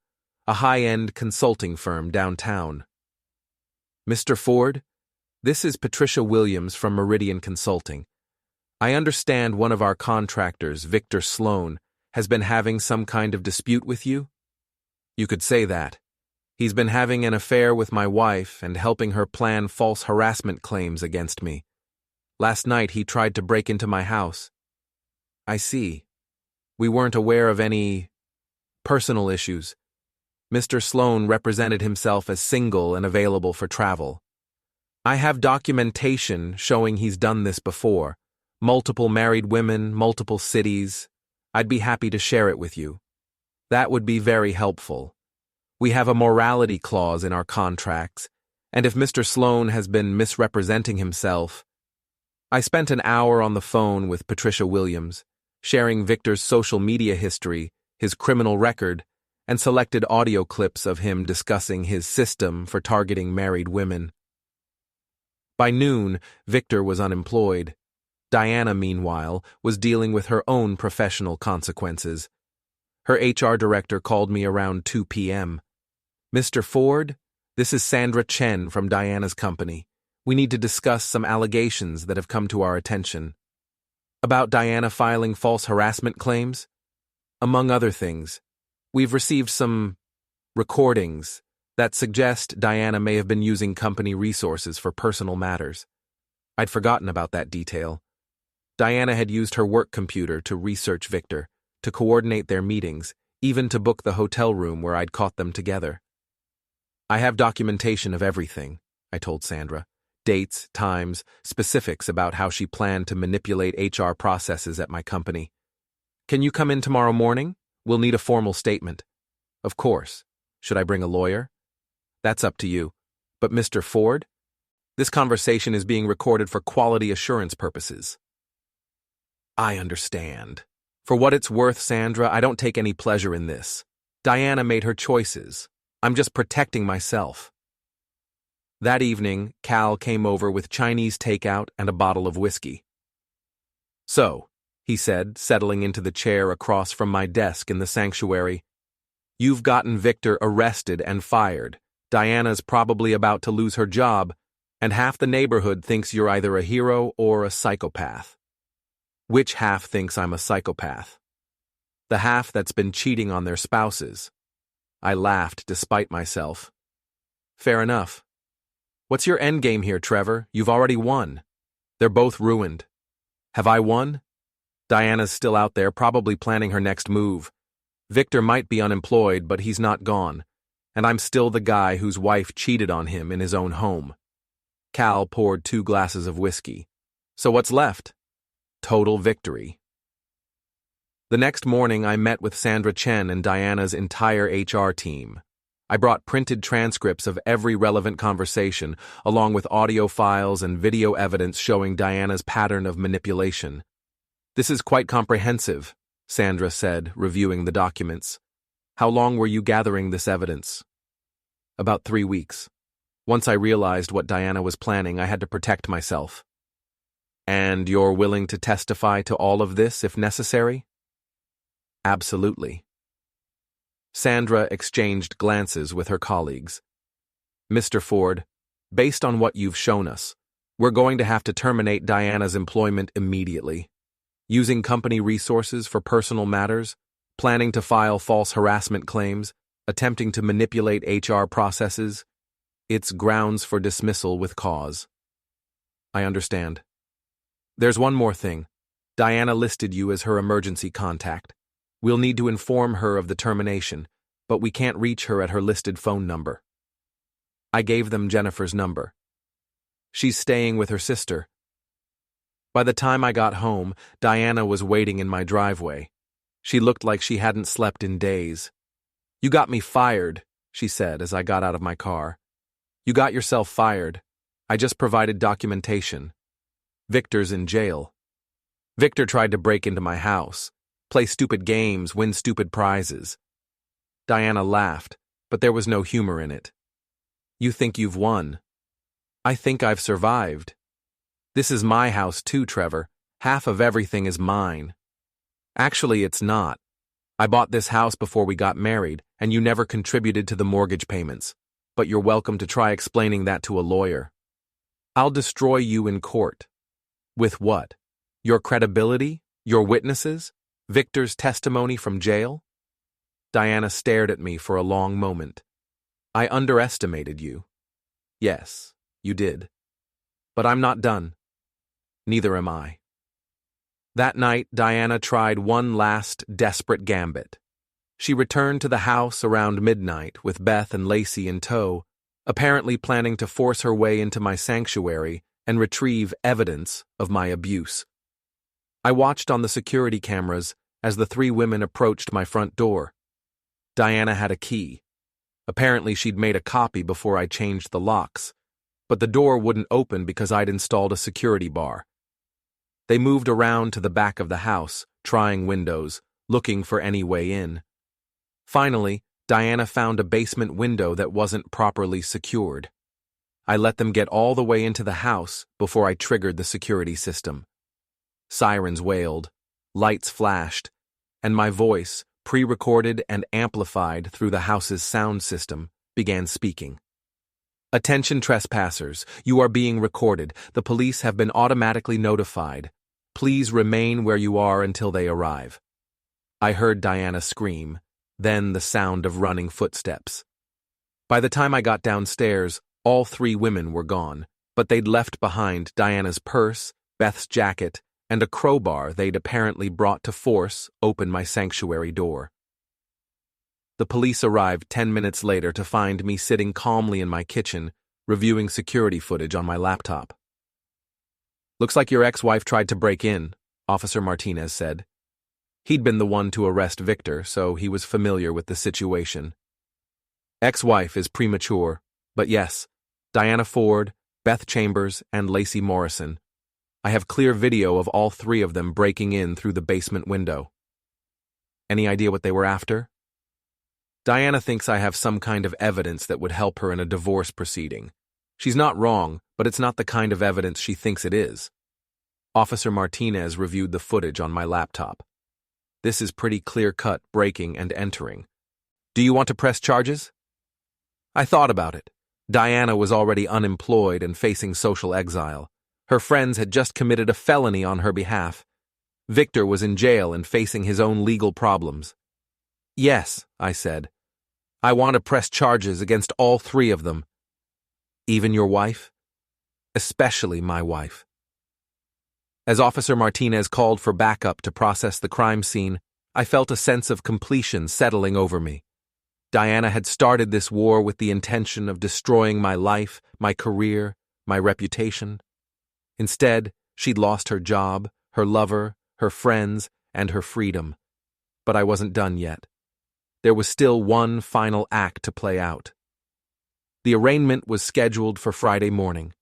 a high-end consulting firm downtown. "Mr. Ford, this is Patricia Williams from Meridian Consulting. I understand one of our contractors, Viktor Sloane, has been having some kind of dispute with you?" "You could say that. He's been having an affair with my wife and helping her plan false harassment claims against me. Last night he tried to break into my house." "I see. We weren't aware of any personal issues." Mr. Sloane represented himself as single and available for travel. "I have documentation showing he's done this before. Multiple married women, multiple cities. I'd be happy to share it with you. That would be very helpful. We have a morality clause in our contracts, and if Mr. Sloane has been misrepresenting himself..." I spent an hour on the phone with Patricia Williams, sharing Viktor's social media history, his criminal record, and selected audio clips of him discussing his system for targeting married women. By noon, Viktor was unemployed. Diana, meanwhile, was dealing with her own professional consequences. Her HR director called me around 2 p.m. "Mr. Ford, this is Sandra Chen from Diana's company. We need to discuss some allegations that have come to our attention." "About Diana filing false harassment claims?" "Among other things. We've received some recordings that suggest Diana may have been using company resources for personal matters." I'd forgotten about that detail. Diana had used her work computer to research Viktor, to coordinate their meetings, even to book the hotel room where I'd caught them together. "I have documentation of everything," I told Sandra. Dates, times, specifics about how she planned to manipulate HR processes at my company. "Can you come in tomorrow morning? We'll need a formal statement." "Of course. Should I bring a lawyer?" "That's up to you. But Mr. Ford, this conversation is being recorded for quality assurance purposes." "I understand. For what it's worth, Sandra, I don't take any pleasure in this. Diana made her choices. I'm just protecting myself." That evening, Cal came over with Chinese takeout and a bottle of whiskey. "So," he said, settling into the chair across from my desk in the sanctuary, "you've gotten Viktor arrested and fired. Diana's probably about to lose her job, and half the neighborhood thinks you're either a hero or a psychopath." "Which half thinks I'm a psychopath?" "The half that's been cheating on their spouses." I laughed despite myself. "Fair enough. What's your endgame here, Trevor? You've already won. They're both ruined." "Have I won?" "Diana's still out there, probably planning her next move. Viktor might be unemployed, but he's not gone. And I'm still the guy whose wife cheated on him in his own home." Cal poured 2 glasses of whiskey. "So what's left?" "Total victory." The next morning, I met with Sandra Chen and Diana's entire HR team. I brought printed transcripts of every relevant conversation, along with audio files and video evidence showing Diana's pattern of manipulation. "This is quite comprehensive," Sandra said, reviewing the documents. "How long were you gathering this evidence?" "About 3 weeks. Once I realized what Diana was planning, I had to protect myself." "And you're willing to testify to all of this if necessary?" "Absolutely." Sandra exchanged glances with her colleagues. "Mr. Ford, based on what you've shown us, we're going to have to terminate Diana's employment immediately. Using company resources for personal matters, planning to file false harassment claims, attempting to manipulate HR processes, it's grounds for dismissal with cause." "I understand. There's one more thing. Diana listed you as her emergency contact. We'll need to inform her of the termination, but we can't reach her at her listed phone number." I gave them Jennifer's number. "She's staying with her sister." By the time I got home, Diana was waiting in my driveway. She looked like she hadn't slept in days. "You got me fired," she said as I got out of my car. "You got yourself fired. I just provided documentation. Victor's in jail. Victor tried to break into my house, play stupid games, win stupid prizes." Diana laughed, but there was no humor in it. "You think you've won. I think I've survived. This is my house too, Trevor. Half of everything is mine." "Actually, it's not. I bought this house before we got married, and you never contributed to the mortgage payments. But you're welcome to try explaining that to a lawyer. I'll destroy you in court." "With what? Your credibility? Your witnesses? Victor's testimony from jail?" Diana stared at me for a long moment. "I underestimated you." "Yes, you did. But I'm not done. Neither am I." That night, Diana tried one last desperate gambit. She returned to the house around midnight with Beth and Lacey in tow, apparently planning to force her way into my sanctuary and retrieve evidence of my abuse. I watched on the security cameras as the 3 women approached my front door. Diana had a key. Apparently she'd made a copy before I changed the locks, but the door wouldn't open because I'd installed a security bar. They moved around to the back of the house, trying windows, looking for any way in. Finally, Diana found a basement window that wasn't properly secured. I let them get all the way into the house before I triggered the security system. Sirens wailed, lights flashed, and my voice, pre-recorded and amplified through the house's sound system, began speaking. "Attention trespassers, you are being recorded. The police have been automatically notified. Please remain where you are until they arrive." I heard Diana scream, then the sound of running footsteps. By the time I got downstairs, all 3 women were gone, but they'd left behind Diana's purse, Beth's jacket, and a crowbar they'd apparently brought to force open my sanctuary door. The police arrived 10 minutes later to find me sitting calmly in my kitchen, reviewing security footage on my laptop. "Looks like your ex-wife tried to break in," Officer Martinez said. He'd been the one to arrest Victor, so he was familiar with the situation. "Ex-wife is premature, but yes, Diana Ford, Beth Chambers, and Lacey Morrison. I have clear video of all 3 of them breaking in through the basement window." "Any idea what they were after?" "Diana thinks I have some kind of evidence that would help her in a divorce proceeding. She's not wrong, but it's not the kind of evidence she thinks it is." Officer Martinez reviewed the footage on my laptop. "This is pretty clear-cut breaking and entering. Do you want to press charges?" I thought about it. Diana was already unemployed and facing social exile. Her friends had just committed a felony on her behalf. Victor was in jail and facing his own legal problems. "Yes," I said. "I want to press charges against all 3 of them." "Even your wife?" "Especially my wife." As Officer Martinez called for backup to process the crime scene, I felt a sense of completion settling over me. Diana had started this war with the intention of destroying my life, my career, my reputation. Instead, she'd lost her job, her lover, her friends, and her freedom. But I wasn't done yet. There was still one final act to play out. The arraignment was scheduled for Friday morning.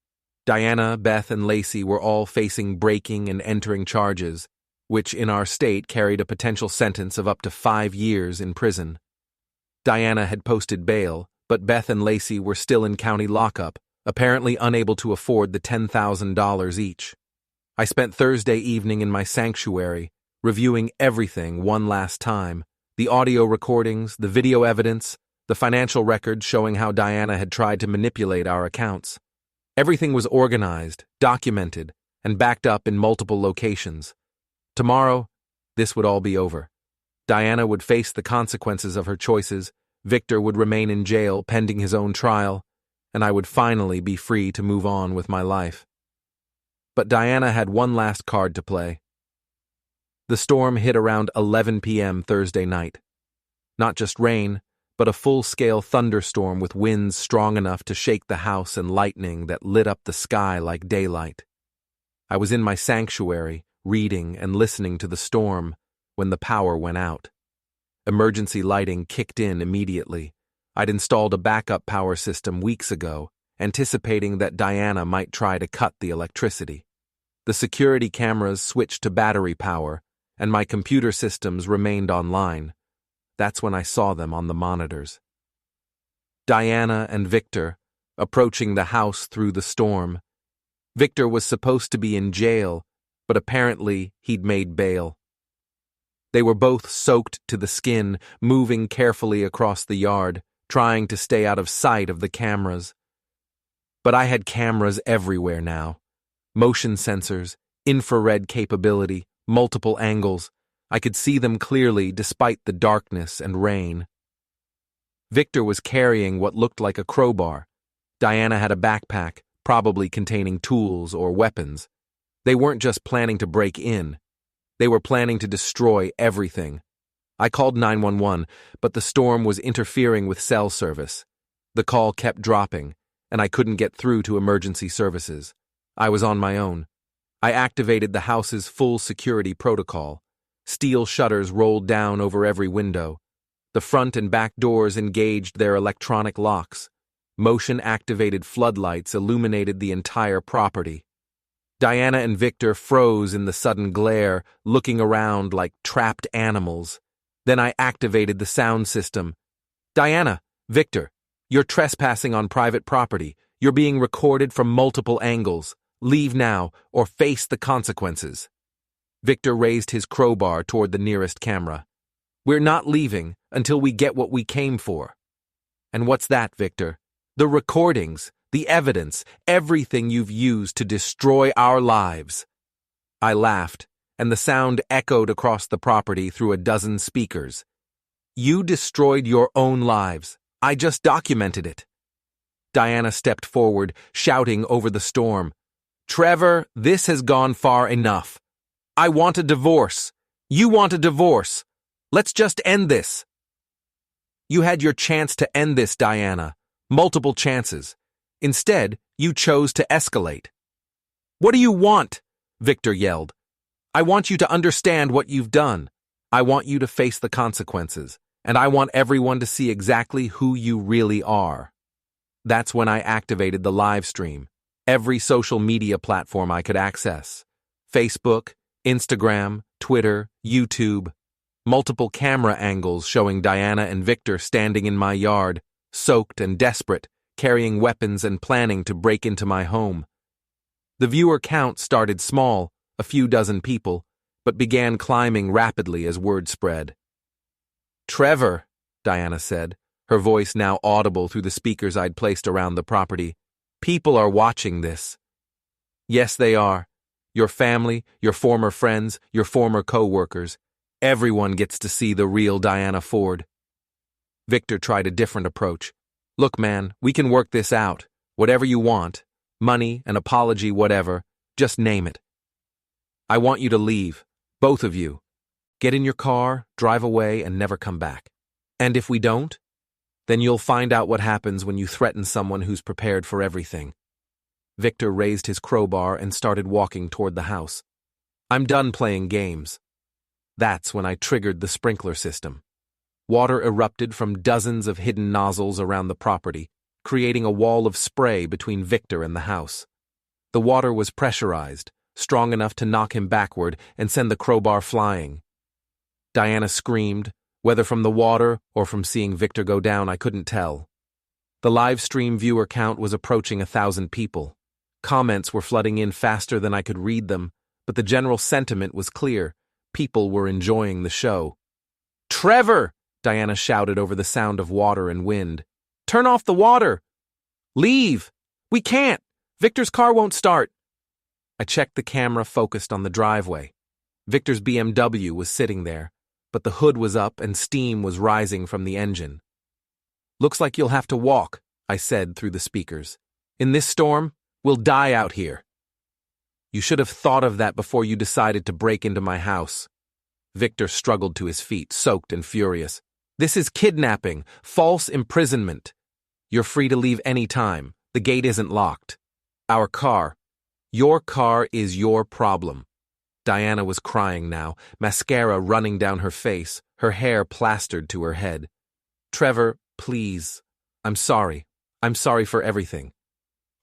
Diana, Beth, and Lacey were all facing breaking and entering charges, which in our state carried a potential sentence of up to 5 years in prison. Diana had posted bail, but Beth and Lacey were still in county lockup, apparently unable to afford the $10,000 each. I spent Thursday evening in my sanctuary, reviewing everything one last time: the audio recordings, the video evidence, the financial records showing how Diana had tried to manipulate our accounts. Everything was organized, documented, and backed up in multiple locations. Tomorrow, this would all be over. Diana would face the consequences of her choices, Viktor would remain in jail pending his own trial, and I would finally be free to move on with my life. But Diana had one last card to play. The storm hit around 11 p.m. Thursday night. Not just rain, but a full-scale thunderstorm with winds strong enough to shake the house and lightning that lit up the sky like daylight. I was in my sanctuary, reading and listening to the storm, when the power went out. Emergency lighting kicked in immediately. I'd installed a backup power system weeks ago, anticipating that Diana might try to cut the electricity. The security cameras switched to battery power, and my computer systems remained online. That's when I saw them on the monitors. Diana and Viktor, approaching the house through the storm. Viktor was supposed to be in jail, but apparently he'd made bail. They were both soaked to the skin, moving carefully across the yard, trying to stay out of sight of the cameras. But I had cameras everywhere now. Motion sensors, infrared capability, multiple angles. I could see them clearly despite the darkness and rain. Viktor was carrying what looked like a crowbar. Diana had a backpack, probably containing tools or weapons. They weren't just planning to break in. They were planning to destroy everything. I called 911, but the storm was interfering with cell service. The call kept dropping, and I couldn't get through to emergency services. I was on my own. I activated the house's full security protocol. Steel shutters rolled down over every window. The front and back doors engaged their electronic locks. Motion-activated floodlights illuminated the entire property. Diana and Viktor froze in the sudden glare, looking around like trapped animals. Then I activated the sound system. "Diana, Viktor, you're trespassing on private property. You're being recorded from multiple angles. Leave now, or face the consequences." Viktor raised his crowbar toward the nearest camera. "We're not leaving until we get what we came for." "And what's that, Viktor?" "The recordings. The evidence, everything you've used to destroy our lives." I laughed, and the sound echoed across the property through a dozen speakers. "You destroyed your own lives. I just documented it." Diana stepped forward, shouting over the storm. "Trevor, this has gone far enough. I want a divorce. You want a divorce. Let's just end this." "You had your chance to end this, Diana. Multiple chances. Instead, you chose to escalate." "What do you want?" Viktor yelled. "I want you to understand what you've done. I want you to face the consequences, and I want everyone to see exactly who you really are." That's when I activated the live stream, every social media platform I could access. Facebook, Instagram, Twitter, YouTube. Multiple camera angles showing Diana and Viktor standing in my yard, soaked and desperate, carrying weapons and planning to break into my home. The viewer count started small, a few dozen people, but began climbing rapidly as word spread. "Trevor," Diana said, her voice now audible through the speakers I'd placed around the property, "people are watching this." "Yes, they are. Your family, your former friends, your former co-workers. Everyone gets to see the real Diana Ford." Viktor tried a different approach. "Look, man, we can work this out. Whatever you want. Money, an apology, whatever. Just name it. I want you to leave. Both of you. Get in your car, drive away, and never come back. And if we don't, then you'll find out what happens when you threaten someone who's prepared for everything." Viktor raised his crowbar and started walking toward the house. "I'm done playing games." That's when I triggered the sprinkler system. Water erupted from dozens of hidden nozzles around the property, creating a wall of spray between Viktor and the house. The water was pressurized, strong enough to knock him backward and send the crowbar flying. Diana screamed, whether from the water or from seeing Viktor go down, I couldn't tell. The live stream viewer count was approaching 1,000 people. Comments were flooding in faster than I could read them, but the general sentiment was clear. People were enjoying the show. "Trevor!" Diana shouted over the sound of water and wind. "Turn off the water! Leave! We can't! Viktor's car won't start!" I checked the camera focused on the driveway. Viktor's BMW was sitting there, but the hood was up and steam was rising from the engine. "Looks like you'll have to walk," I said through the speakers. "In this storm, we'll die out here." "You should have thought of that before you decided to break into my house." Viktor struggled to his feet, soaked and furious. "This is kidnapping, false imprisonment. You're free to leave any time. The gate isn't locked. Your car is your problem." Diana was crying now, mascara running down her face, her hair plastered to her head. "Trevor, please. I'm sorry. I'm sorry for everything."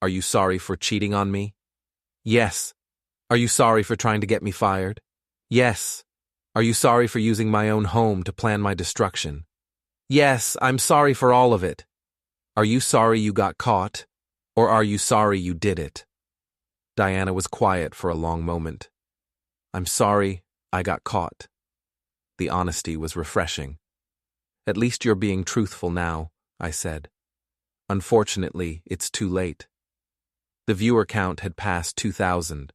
"Are you sorry for cheating on me?" "Yes." "Are you sorry for trying to get me fired?" "Yes." "Are you sorry for using my own home to plan my destruction?" "Yes, I'm sorry for all of it." "Are you sorry you got caught? Or are you sorry you did it?" Diana was quiet for a long moment. "I'm sorry I got caught." The honesty was refreshing. "At least you're being truthful now," I said. "Unfortunately, it's too late." The viewer count had passed 2,000.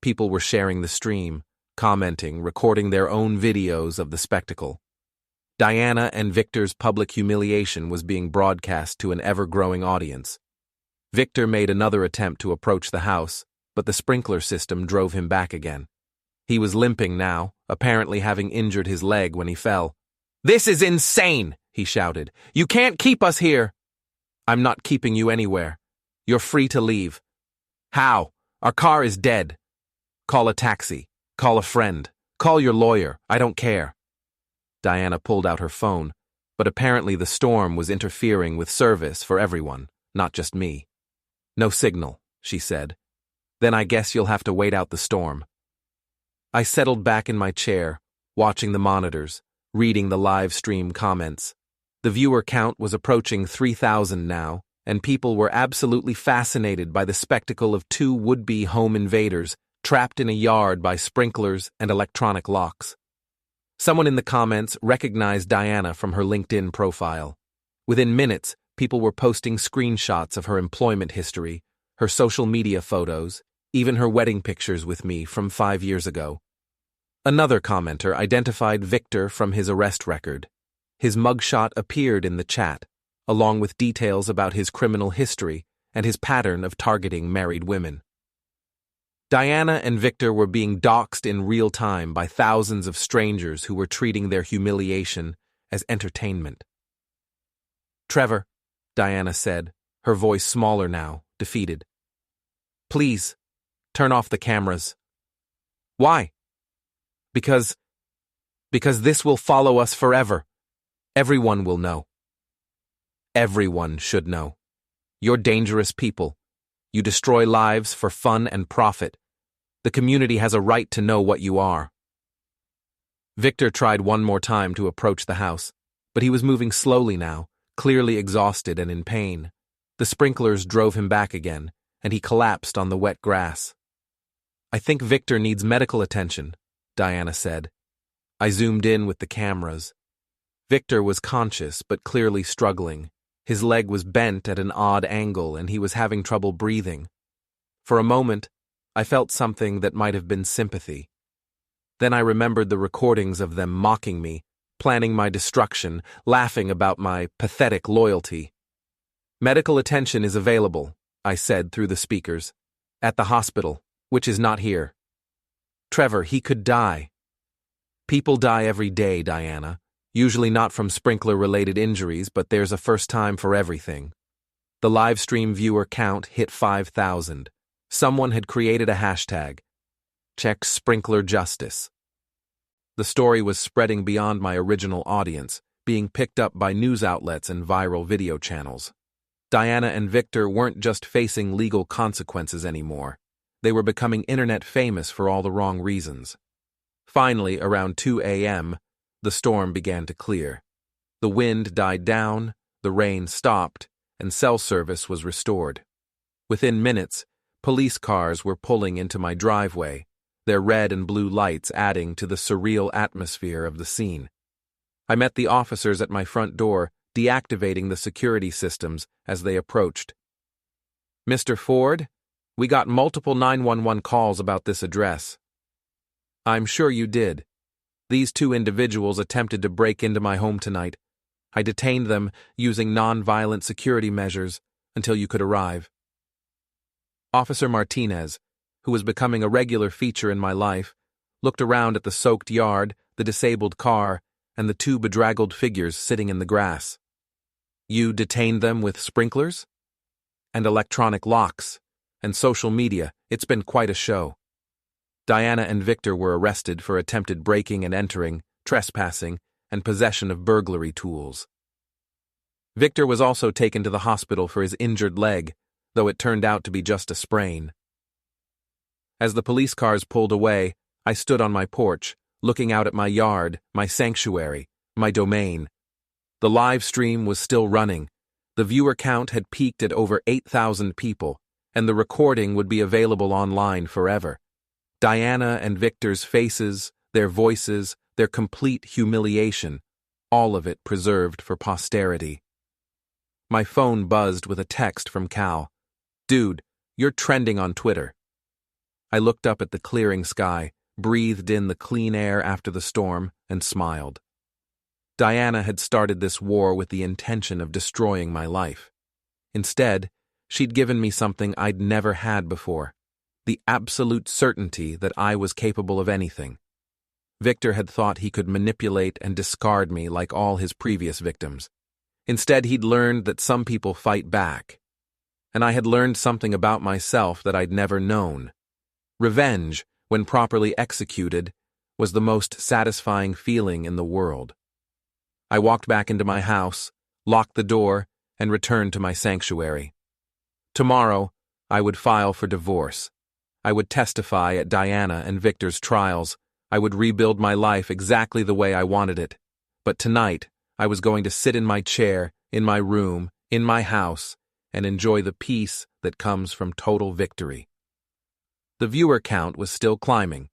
People were sharing the stream, commenting, recording their own videos of the spectacle. Diana and Viktor's public humiliation was being broadcast to an ever-growing audience. Viktor made another attempt to approach the house, but the sprinkler system drove him back again. He was limping now, apparently having injured his leg when he fell. "This is insane!" he shouted. "You can't keep us here!" "I'm not keeping you anywhere. You're free to leave." "How? Our car is dead." "Call a taxi. Call a friend. Call your lawyer. I don't care." Diana pulled out her phone, but apparently the storm was interfering with service for everyone, not just me. "No signal," she said. "Then I guess you'll have to wait out the storm." I settled back in my chair, watching the monitors, reading the live stream comments. The viewer count was approaching 3,000 now, and people were absolutely fascinated by the spectacle of two would-be home invaders trapped in a yard by sprinklers and electronic locks. Someone in the comments recognized Diana from her LinkedIn profile. Within minutes, people were posting screenshots of her employment history, her social media photos, even her wedding pictures with me from 5 years ago. Another commenter identified Viktor from his arrest record. His mugshot appeared in the chat, along with details about his criminal history and his pattern of targeting married women. Diana and Viktor were being doxxed in real time by thousands of strangers who were treating their humiliation as entertainment. "Trevor," Diana said, her voice smaller now, defeated. "Please, turn off the cameras." "Why?" Because this will follow us forever. Everyone will know." "Everyone should know. You're dangerous people. You destroy lives for fun and profit. The community has a right to know what you are." Viktor tried one more time to approach the house, but he was moving slowly now, clearly exhausted and in pain. The sprinklers drove him back again, and he collapsed on the wet grass. "I think Viktor needs medical attention," Diana said. I zoomed in with the cameras. Viktor was conscious but clearly struggling. His leg was bent at an odd angle and he was having trouble breathing. For a moment, I felt something that might have been sympathy. Then I remembered the recordings of them mocking me, planning my destruction, laughing about my pathetic loyalty. "Medical attention is available," I said through the speakers. "At the hospital, which is not here." "Trevor, he could die." "People die every day, Diana. Usually not from sprinkler-related injuries, but there's a first time for everything." The live stream viewer count hit 5,000. Someone had created a hashtag. Check sprinkler justice. The story was spreading beyond my original audience, being picked up by news outlets and viral video channels. Diana and Viktor weren't just facing legal consequences anymore. They were becoming internet famous for all the wrong reasons. Finally, around 2 a.m., the storm began to clear. The wind died down, the rain stopped, and cell service was restored. Within minutes, police cars were pulling into my driveway, their red and blue lights adding to the surreal atmosphere of the scene. I met the officers at my front door, deactivating the security systems as they approached. "Mr. Ford, we got multiple 911 calls about this address." "I'm sure you did. These two individuals attempted to break into my home tonight. I detained them using non-violent security measures until you could arrive." Officer Martinez, who was becoming a regular feature in my life, looked around at the soaked yard, the disabled car, and the two bedraggled figures sitting in the grass. "You detained them with sprinklers? And electronic locks, and social media. It's been quite a show." Diana and Viktor were arrested for attempted breaking and entering, trespassing, and possession of burglary tools. Viktor was also taken to the hospital for his injured leg, though it turned out to be just a sprain. As the police cars pulled away, I stood on my porch, looking out at my yard, my sanctuary, my domain. The live stream was still running. The viewer count had peaked at over 8,000 people, and the recording would be available online forever. Diana and Viktor's faces, their voices, their complete humiliation, all of it preserved for posterity. My phone buzzed with a text from Cal. "Dude, you're trending on Twitter." I looked up at the clearing sky, breathed in the clean air after the storm, and smiled. Diana had started this war with the intention of destroying my life. Instead, she'd given me something I'd never had before, the absolute certainty that I was capable of anything. Viktor had thought he could manipulate and discard me like all his previous victims. Instead, he'd learned that some people fight back. And I had learned something about myself that I'd never known. Revenge, when properly executed, was the most satisfying feeling in the world. I walked back into my house, locked the door, and returned to my sanctuary. Tomorrow, I would file for divorce. I would testify at Diana and Viktor's trials. I would rebuild my life exactly the way I wanted it. But tonight, I was going to sit in my chair, in my room, in my house, and enjoy the peace that comes from total victory. The viewer count was still climbing.